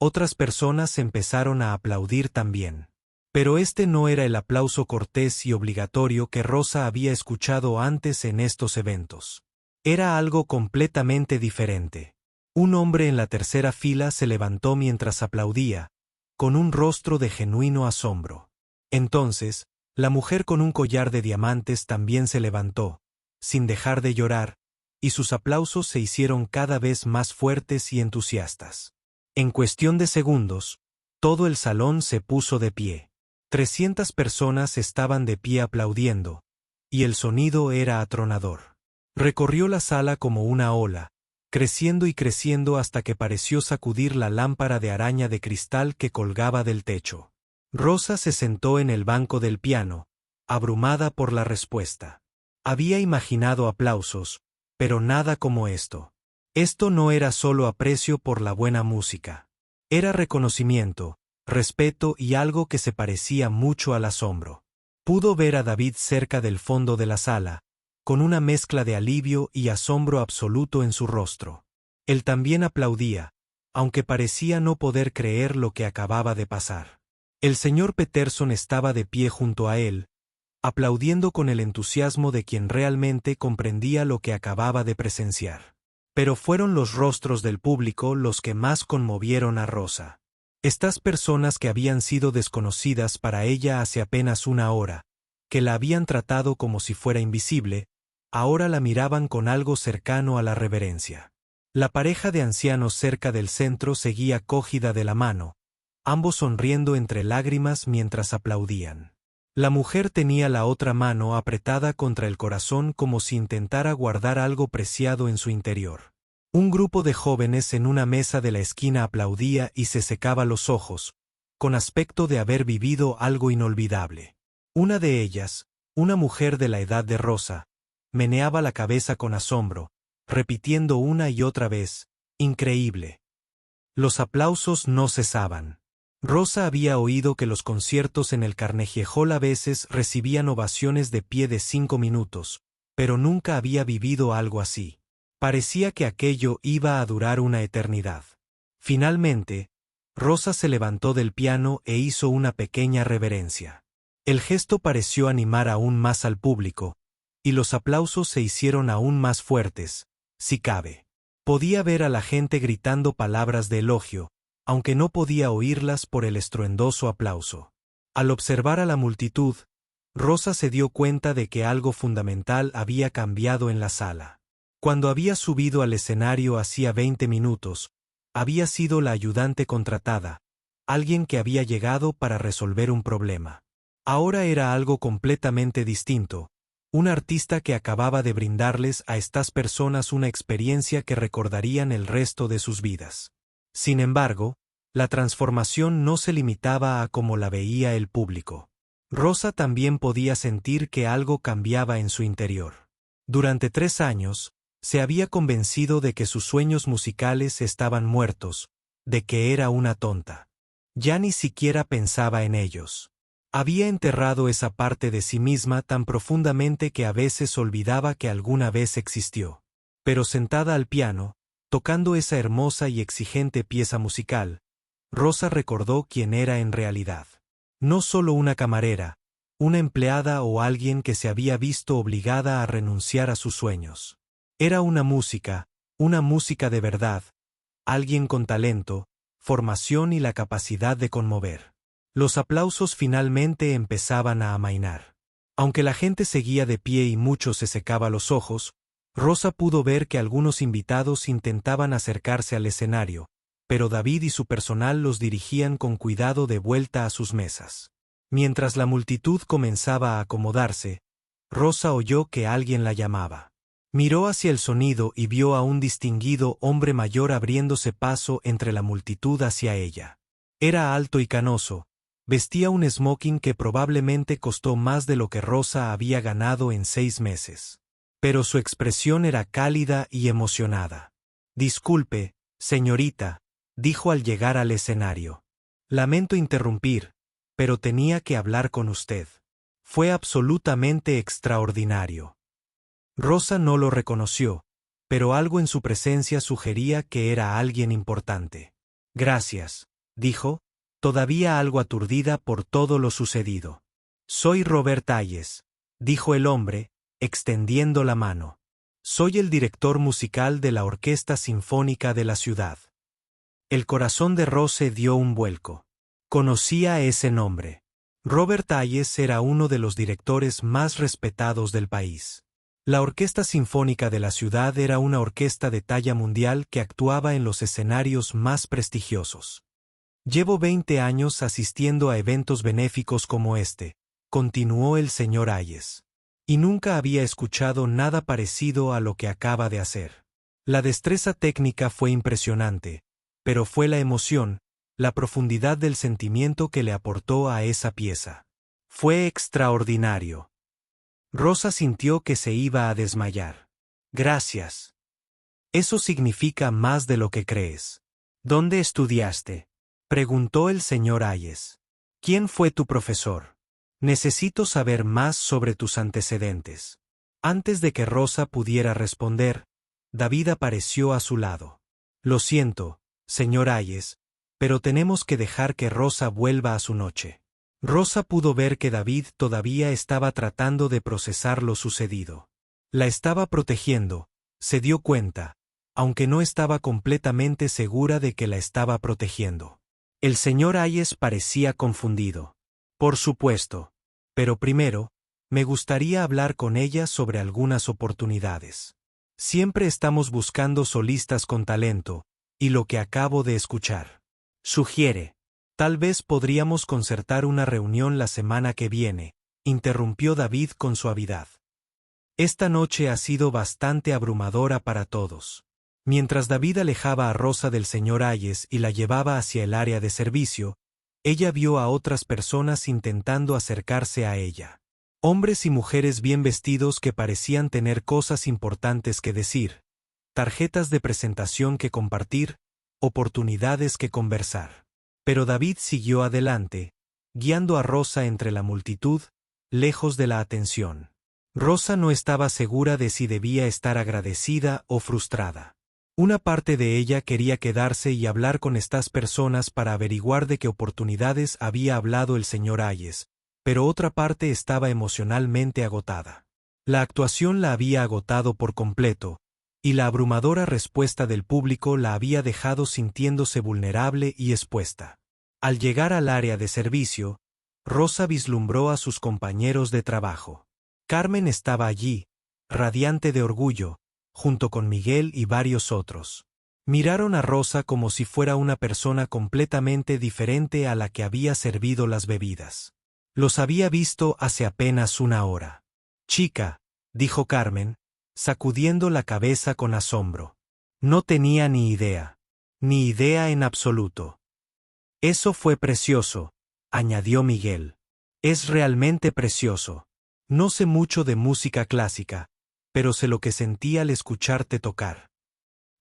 otras personas empezaron a aplaudir también. Pero este no era el aplauso cortés y obligatorio que Rosa había escuchado antes en estos eventos. Era algo completamente diferente. Un hombre en la tercera fila se levantó mientras aplaudía, con un rostro de genuino asombro. Entonces, la mujer con un collar de diamantes también se levantó, sin dejar de llorar, y sus aplausos se hicieron cada vez más fuertes y entusiastas. En cuestión de segundos, todo el salón se puso de pie. 300 personas estaban de pie aplaudiendo, y el sonido era atronador. Recorrió la sala como una ola, creciendo y creciendo hasta que pareció sacudir la lámpara de araña de cristal que colgaba del techo. Rosa se sentó en el banco del piano, abrumada por la respuesta. Había imaginado aplausos, pero nada como esto. Esto no era solo aprecio por la buena música. Era reconocimiento, respeto y algo que se parecía mucho al asombro. Pudo ver a David cerca del fondo de la sala, con una mezcla de alivio y asombro absoluto en su rostro. Él también aplaudía, aunque parecía no poder creer lo que acababa de pasar. El señor Peterson estaba de pie junto a él, aplaudiendo con el entusiasmo de quien realmente comprendía lo que acababa de presenciar. Pero fueron los rostros del público los que más conmovieron a Rosa. Estas personas que habían sido desconocidas para ella hace apenas una hora, que la habían tratado como si fuera invisible, ahora la miraban con algo cercano a la reverencia. La pareja de ancianos cerca del centro seguía cogida de la mano, ambos sonriendo entre lágrimas mientras aplaudían. La mujer tenía la otra mano apretada contra el corazón como si intentara guardar algo preciado en su interior. Un grupo de jóvenes en una mesa de la esquina aplaudía y se secaba los ojos, con aspecto de haber vivido algo inolvidable. Una de ellas, una mujer de la edad de Rosa, meneaba la cabeza con asombro, repitiendo una y otra vez, «Increíble». Los aplausos no cesaban. Rosa había oído que los conciertos en el Carnegie Hall a veces recibían ovaciones de pie de 5 minutos, pero nunca había vivido algo así. Parecía que aquello iba a durar una eternidad. Finalmente, Rosa se levantó del piano e hizo una pequeña reverencia. El gesto pareció animar aún más al público, y los aplausos se hicieron aún más fuertes, si cabe. Podía ver a la gente gritando palabras de elogio, aunque no podía oírlas por el estruendoso aplauso. Al observar a la multitud, Rosa se dio cuenta de que algo fundamental había cambiado en la sala. Cuando había subido al escenario hacía 20 minutos, había sido la ayudante contratada, alguien que había llegado para resolver un problema. Ahora era algo completamente distinto, un artista que acababa de brindarles a estas personas una experiencia que recordarían el resto de sus vidas. Sin embargo, la transformación no se limitaba a cómo la veía el público. Rosa también podía sentir que algo cambiaba en su interior. Durante 3 años, se había convencido de que sus sueños musicales estaban muertos, de que era una tonta. Ya ni siquiera pensaba en ellos. Había enterrado esa parte de sí misma tan profundamente que a veces olvidaba que alguna vez existió. Pero sentada al piano, tocando esa hermosa y exigente pieza musical, Rosa recordó quién era en realidad. No solo una camarera, una empleada o alguien que se había visto obligada a renunciar a sus sueños. Era una música de verdad, alguien con talento, formación y la capacidad de conmover. Los aplausos finalmente empezaban a amainar. Aunque la gente seguía de pie y mucho se secaba los ojos, Rosa pudo ver que algunos invitados intentaban acercarse al escenario, pero David y su personal los dirigían con cuidado de vuelta a sus mesas. Mientras la multitud comenzaba a acomodarse, Rosa oyó que alguien la llamaba. Miró hacia el sonido y vio a un distinguido hombre mayor abriéndose paso entre la multitud hacia ella. Era alto y canoso, vestía un smoking que probablemente costó más de lo que Rosa había ganado en 6 meses. Pero su expresión era cálida y emocionada. «Disculpe, señorita», dijo al llegar al escenario. «Lamento interrumpir, pero tenía que hablar con usted. Fue absolutamente extraordinario». Rosa no lo reconoció, pero algo en su presencia sugería que era alguien importante. «Gracias», dijo, todavía algo aturdida por todo lo sucedido. «Soy Robert Hayes», dijo el hombre, extendiendo la mano. «Soy el director musical de la Orquesta Sinfónica de la ciudad». El corazón de Rose dio un vuelco. Conocía ese nombre. Robert Hayes era uno de los directores más respetados del país. La Orquesta Sinfónica de la ciudad era una orquesta de talla mundial que actuaba en los escenarios más prestigiosos. Llevo 20 años asistiendo a eventos benéficos como este, continuó el señor Hayes. Y nunca había escuchado nada parecido a lo que acaba de hacer. La destreza técnica fue impresionante, pero fue la emoción, la profundidad del sentimiento que le aportó a esa pieza. Fue extraordinario. Rosa sintió que se iba a desmayar. Gracias. Eso significa más de lo que crees. ¿Dónde estudiaste?, preguntó el señor Hayes. ¿Quién fue tu profesor? Necesito saber más sobre tus antecedentes. Antes de que Rosa pudiera responder, David apareció a su lado. Lo siento, señor Hayes, pero tenemos que dejar que Rosa vuelva a su noche. Rosa pudo ver que David todavía estaba tratando de procesar lo sucedido. La estaba protegiendo, se dio cuenta, aunque no estaba completamente segura de que la estaba protegiendo. El señor Hayes parecía confundido. Por supuesto. Pero primero, me gustaría hablar con ella sobre algunas oportunidades. Siempre estamos buscando solistas con talento, y lo que acabo de escuchar. Sugiere. Tal vez podríamos concertar una reunión la semana que viene, interrumpió David con suavidad. Esta noche ha sido bastante abrumadora para todos. Mientras David alejaba a Rosa del señor Hayes y la llevaba hacia el área de servicio, ella vio a otras personas intentando acercarse a ella. Hombres y mujeres bien vestidos que parecían tener cosas importantes que decir, tarjetas de presentación que compartir, oportunidades que conversar. Pero David siguió adelante, guiando a Rosa entre la multitud, lejos de la atención. Rosa no estaba segura de si debía estar agradecida o frustrada. Una parte de ella quería quedarse y hablar con estas personas para averiguar de qué oportunidades había hablado el señor Hayes, pero otra parte estaba emocionalmente agotada. La actuación la había agotado por completo, y la abrumadora respuesta del público la había dejado sintiéndose vulnerable y expuesta. Al llegar al área de servicio, Rosa vislumbró a sus compañeros de trabajo. Carmen estaba allí, radiante de orgullo, junto con Miguel y varios otros. Miraron a Rosa como si fuera una persona completamente diferente a la que había servido las bebidas. Los había visto hace apenas una hora. Chica, dijo Carmen, sacudiendo la cabeza con asombro. No tenía ni idea en absoluto. Eso fue precioso, añadió Miguel. Es realmente precioso. No sé mucho de música clásica, pero sé lo que sentí al escucharte tocar.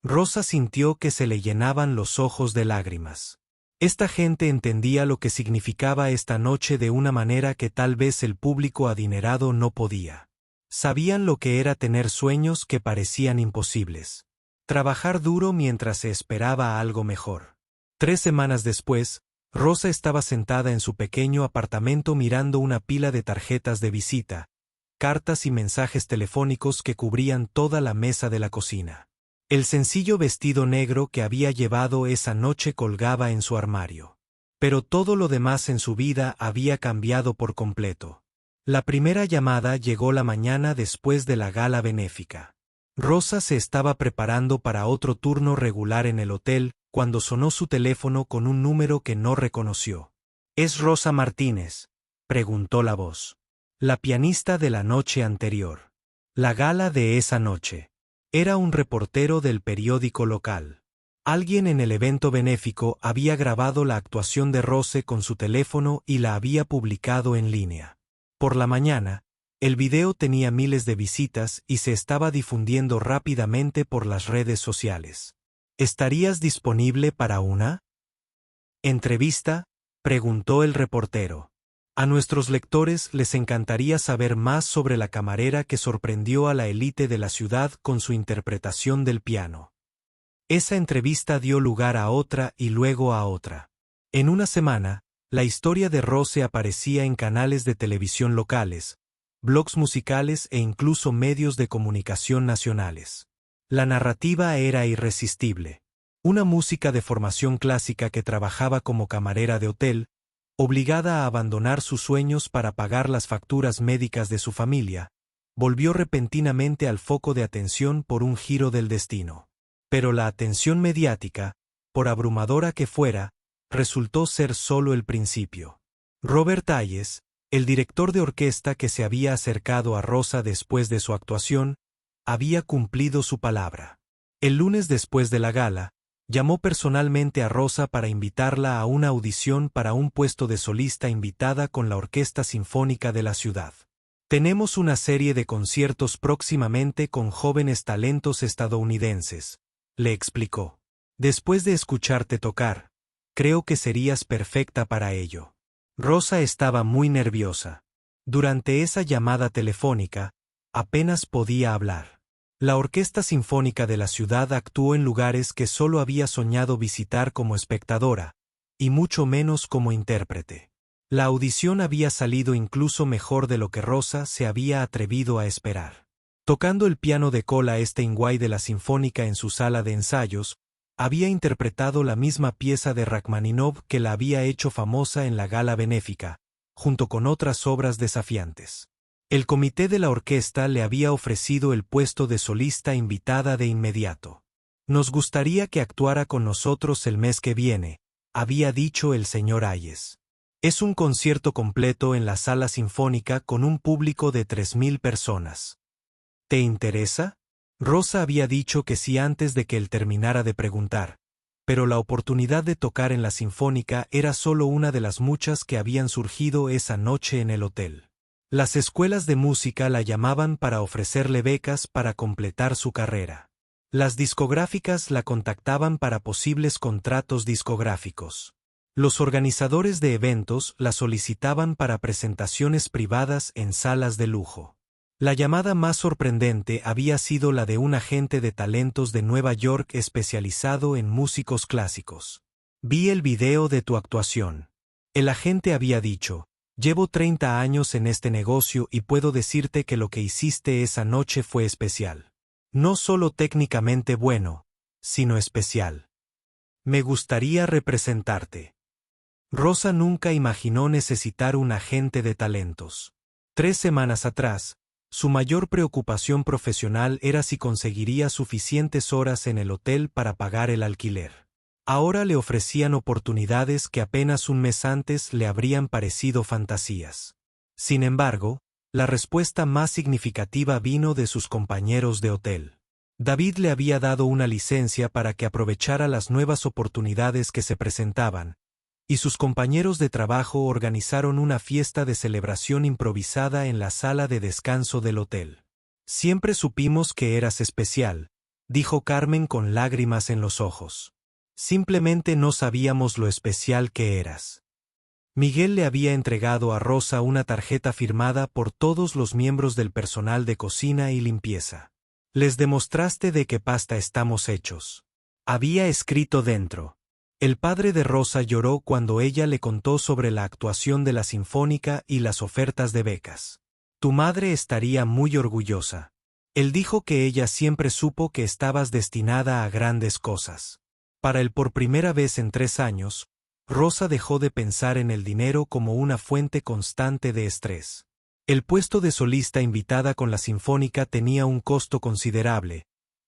Rosa sintió que se le llenaban los ojos de lágrimas. Esta gente entendía lo que significaba esta noche de una manera que tal vez el público adinerado no podía. Sabían lo que era tener sueños que parecían imposibles. Trabajar duro mientras se esperaba algo mejor. 3 semanas después, Rosa estaba sentada en su pequeño apartamento mirando una pila de tarjetas de visita, cartas y mensajes telefónicos que cubrían toda la mesa de la cocina. El sencillo vestido negro que había llevado esa noche colgaba en su armario. Pero todo lo demás en su vida había cambiado por completo. La primera llamada llegó la mañana después de la gala benéfica. Rosa se estaba preparando para otro turno regular en el hotel cuando sonó su teléfono con un número que no reconoció. ¿Es Rosa Martínez?, preguntó la voz. La pianista de la noche anterior. La gala de esa noche. Era un reportero del periódico local. Alguien en el evento benéfico había grabado la actuación de Rose con su teléfono y la había publicado en línea. Por la mañana, el video tenía miles de visitas y se estaba difundiendo rápidamente por las redes sociales. ¿Estarías disponible para una entrevista?, preguntó el reportero. A nuestros lectores les encantaría saber más sobre la camarera que sorprendió a la élite de la ciudad con su interpretación del piano. Esa entrevista dio lugar a otra y luego a otra. En una semana, la historia de Rose aparecía en canales de televisión locales, blogs musicales e incluso medios de comunicación nacionales. La narrativa era irresistible. Una música de formación clásica que trabajaba como camarera de hotel, obligada a abandonar sus sueños para pagar las facturas médicas de su familia, volvió repentinamente al foco de atención por un giro del destino. Pero la atención mediática, por abrumadora que fuera, resultó ser solo el principio. Robert Hayes, el director de orquesta que se había acercado a Rosa después de su actuación, había cumplido su palabra. El lunes después de la gala, llamó personalmente a Rosa para invitarla a una audición para un puesto de solista invitada con la Orquesta Sinfónica de la ciudad. Tenemos una serie de conciertos próximamente con jóvenes talentos estadounidenses, le explicó. Después de escucharte tocar, creo que serías perfecta para ello. Rosa estaba muy nerviosa. Durante esa llamada telefónica, apenas podía hablar. La Orquesta Sinfónica de la ciudad actuó en lugares que solo había soñado visitar como espectadora, y mucho menos como intérprete. La audición había salido incluso mejor de lo que Rosa se había atrevido a esperar. Tocando el piano de cola Steinway de la Sinfónica en su sala de ensayos, había interpretado la misma pieza de Rachmaninoff que la había hecho famosa en la gala benéfica, junto con otras obras desafiantes. El comité de la orquesta le había ofrecido el puesto de solista invitada de inmediato. Nos gustaría que actuara con nosotros el mes que viene, había dicho el señor Hayes. Es un concierto completo en la sala sinfónica con un público de 3.000 personas. ¿Te interesa? Rosa había dicho que sí antes de que él terminara de preguntar, pero la oportunidad de tocar en la Sinfónica era solo una de las muchas que habían surgido esa noche en el hotel. Las escuelas de música la llamaban para ofrecerle becas para completar su carrera. Las discográficas la contactaban para posibles contratos discográficos. Los organizadores de eventos la solicitaban para presentaciones privadas en salas de lujo. La llamada más sorprendente había sido la de un agente de talentos de Nueva York especializado en músicos clásicos. Vi el video de tu actuación. El agente había dicho, llevo 30 años en este negocio y puedo decirte que lo que hiciste esa noche fue especial. No solo técnicamente bueno, sino especial. Me gustaría representarte. Rosa nunca imaginó necesitar un agente de talentos. 3 semanas atrás, su mayor preocupación profesional era si conseguiría suficientes horas en el hotel para pagar el alquiler. Ahora le ofrecían oportunidades que apenas un mes antes le habrían parecido fantasías. Sin embargo, la respuesta más significativa vino de sus compañeros de hotel. David le había dado una licencia para que aprovechara las nuevas oportunidades que se presentaban, y sus compañeros de trabajo organizaron una fiesta de celebración improvisada en la sala de descanso del hotel. Siempre supimos que eras especial, dijo Carmen con lágrimas en los ojos. Simplemente no sabíamos lo especial que eras. Miguel le había entregado a Rosa una tarjeta firmada por todos los miembros del personal de cocina y limpieza. Les demostraste de qué pasta estamos hechos. Había escrito dentro. El padre de Rosa lloró cuando ella le contó sobre la actuación de la Sinfónica y las ofertas de becas. Tu madre estaría muy orgullosa. Él dijo que ella siempre supo que estabas destinada a grandes cosas. Para él por primera vez en 3 años, Rosa dejó de pensar en el dinero como una fuente constante de estrés. El puesto de solista invitada con la Sinfónica tenía un costo considerable,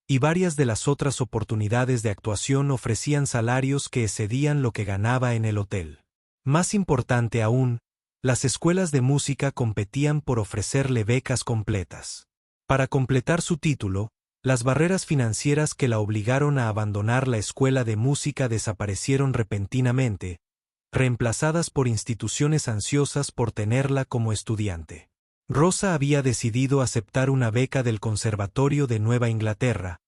y varias de las otras oportunidades de actuación ofrecían salarios que excedían lo que ganaba en el hotel. Más importante aún, las escuelas de música competían por ofrecerle becas completas. Para completar su título, las barreras financieras que la obligaron a abandonar la escuela de música desaparecieron repentinamente, reemplazadas por instituciones ansiosas por tenerla como estudiante. Rosa había decidido aceptar una beca del Conservatorio de Nueva Inglaterra,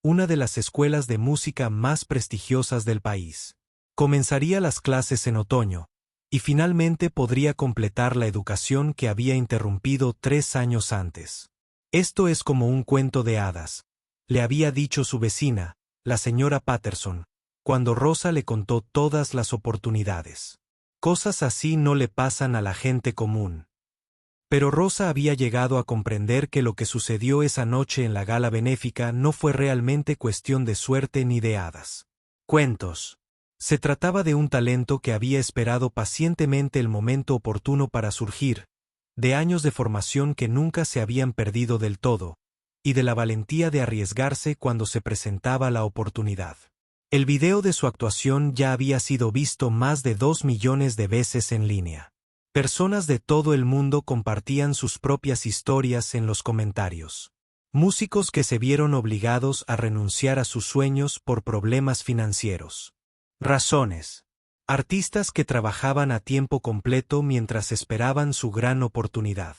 una de las escuelas de música más prestigiosas del país. Comenzaría las clases en otoño, y finalmente podría completar la educación que había interrumpido 3 años antes. Esto es como un cuento de hadas, le había dicho su vecina, la señora Patterson, cuando Rosa le contó todas las oportunidades. Cosas así no le pasan a la gente común. Pero Rosa había llegado a comprender que lo que sucedió esa noche en la gala benéfica no fue realmente cuestión de suerte ni de hadas. Cuentos. Se trataba de un talento que había esperado pacientemente el momento oportuno para surgir, de años de formación que nunca se habían perdido del todo, y de la valentía de arriesgarse cuando se presentaba la oportunidad. El video de su actuación ya había sido visto más de 2 millones de veces en línea. Personas de todo el mundo compartían sus propias historias en los comentarios. Músicos que se vieron obligados a renunciar a sus sueños por problemas financieros. Razones. Artistas que trabajaban a tiempo completo mientras esperaban su gran oportunidad.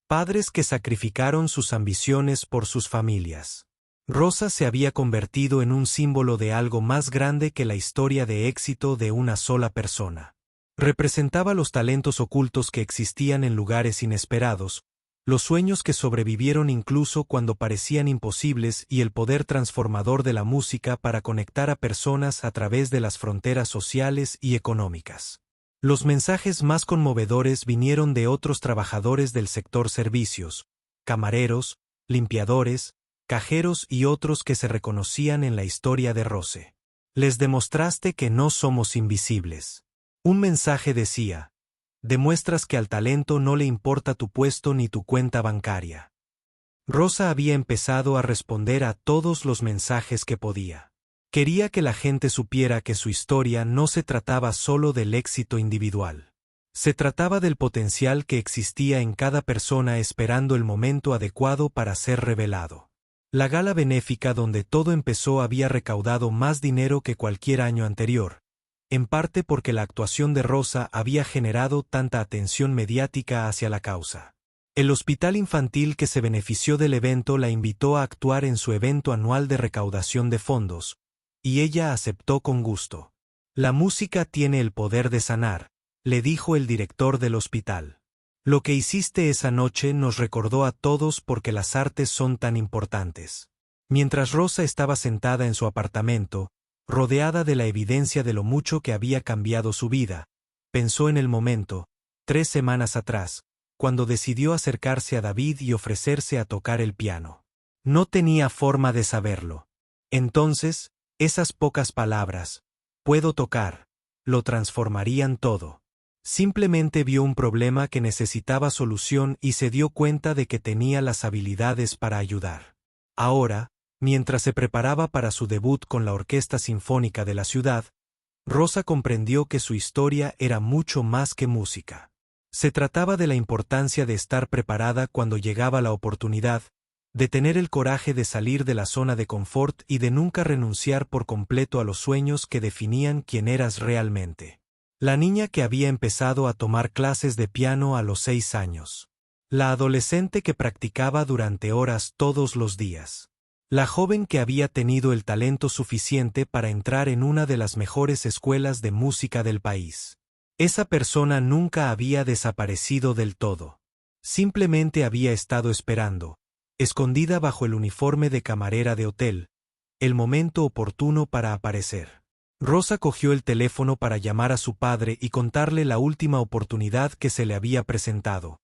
Padres que sacrificaron sus ambiciones por sus familias. Rosa se había convertido en un símbolo de algo más grande que la historia de éxito de una sola persona. Representaba los talentos ocultos que existían en lugares inesperados, los sueños que sobrevivieron incluso cuando parecían imposibles y el poder transformador de la música para conectar a personas a través de las fronteras sociales y económicas. Los mensajes más conmovedores vinieron de otros trabajadores del sector servicios, camareros, limpiadores, cajeros y otros que se reconocían en la historia de Rose. Les demostraste que no somos invisibles. Un mensaje decía: demuestras que al talento no le importa tu puesto ni tu cuenta bancaria. Rosa había empezado a responder a todos los mensajes que podía. Quería que la gente supiera que su historia no se trataba solo del éxito individual. Se trataba del potencial que existía en cada persona esperando el momento adecuado para ser revelado. La gala benéfica donde todo empezó había recaudado más dinero que cualquier año anterior, en parte porque la actuación de Rosa había generado tanta atención mediática hacia la causa. El hospital infantil que se benefició del evento la invitó a actuar en su evento anual de recaudación de fondos, y ella aceptó con gusto. La música tiene el poder de sanar, le dijo el director del hospital. Lo que hiciste esa noche nos recordó a todos por qué las artes son tan importantes. Mientras Rosa estaba sentada en su apartamento, rodeada de la evidencia de lo mucho que había cambiado su vida, pensó en el momento, 3 semanas atrás, cuando decidió acercarse a David y ofrecerse a tocar el piano. No tenía forma de saberlo. Entonces, esas pocas palabras, puedo tocar, lo transformarían todo. Simplemente vio un problema que necesitaba solución y se dio cuenta de que tenía las habilidades para ayudar. Ahora, mientras se preparaba para su debut con la Orquesta Sinfónica de la ciudad, Rosa comprendió que su historia era mucho más que música. Se trataba de la importancia de estar preparada cuando llegaba la oportunidad, de tener el coraje de salir de la zona de confort y de nunca renunciar por completo a los sueños que definían quién eras realmente. La niña que había empezado a tomar clases de piano a los 6 años. La adolescente que practicaba durante horas todos los días. La joven que había tenido el talento suficiente para entrar en una de las mejores escuelas de música del país. Esa persona nunca había desaparecido del todo. Simplemente había estado esperando, escondida bajo el uniforme de camarera de hotel, el momento oportuno para aparecer. Rosa cogió el teléfono para llamar a su padre y contarle la última oportunidad que se le había presentado.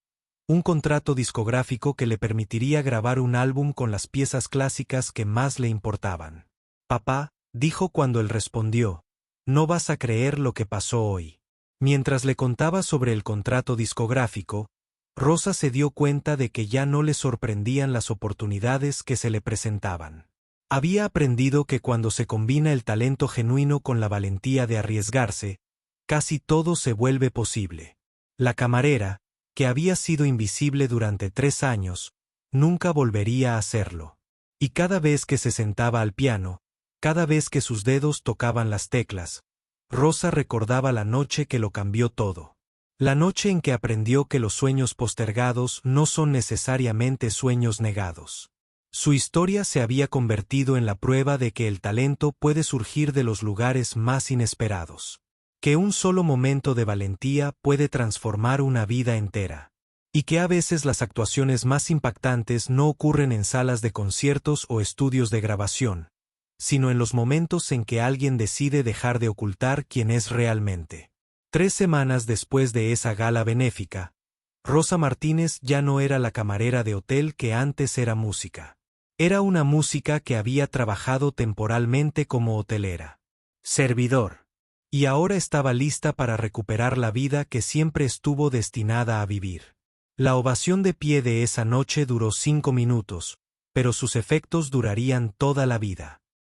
Un contrato discográfico que le permitiría grabar un álbum con las piezas clásicas que más le importaban. Papá, dijo cuando él respondió, no vas a creer lo que pasó hoy. Mientras le contaba sobre el contrato discográfico, Rosa se dio cuenta de que ya no le sorprendían las oportunidades que se le presentaban. Había aprendido que cuando se combina el talento genuino con la valentía de arriesgarse, casi todo se vuelve posible. La camarera, que había sido invisible durante 3 años, nunca volvería a hacerlo. Y cada vez que se sentaba al piano, cada vez que sus dedos tocaban las teclas, Rosa recordaba la noche que lo cambió todo. La noche en que aprendió que los sueños postergados no son necesariamente sueños negados. Su historia se había convertido en la prueba de que el talento puede surgir de los lugares más inesperados. Que un solo momento de valentía puede transformar una vida entera. Y que a veces las actuaciones más impactantes no ocurren en salas de conciertos o estudios de grabación, sino en los momentos en que alguien decide dejar de ocultar quién es realmente. 3 semanas después de esa gala benéfica, Rosa Martínez ya no era la camarera de hotel que antes era música. Era una música que había trabajado temporalmente como hotelera. Servidor. Y ahora estaba lista para recuperar la vida que siempre estuvo destinada a vivir. La ovación de pie de esa noche duró 5 minutos, pero sus efectos durarían toda la vida.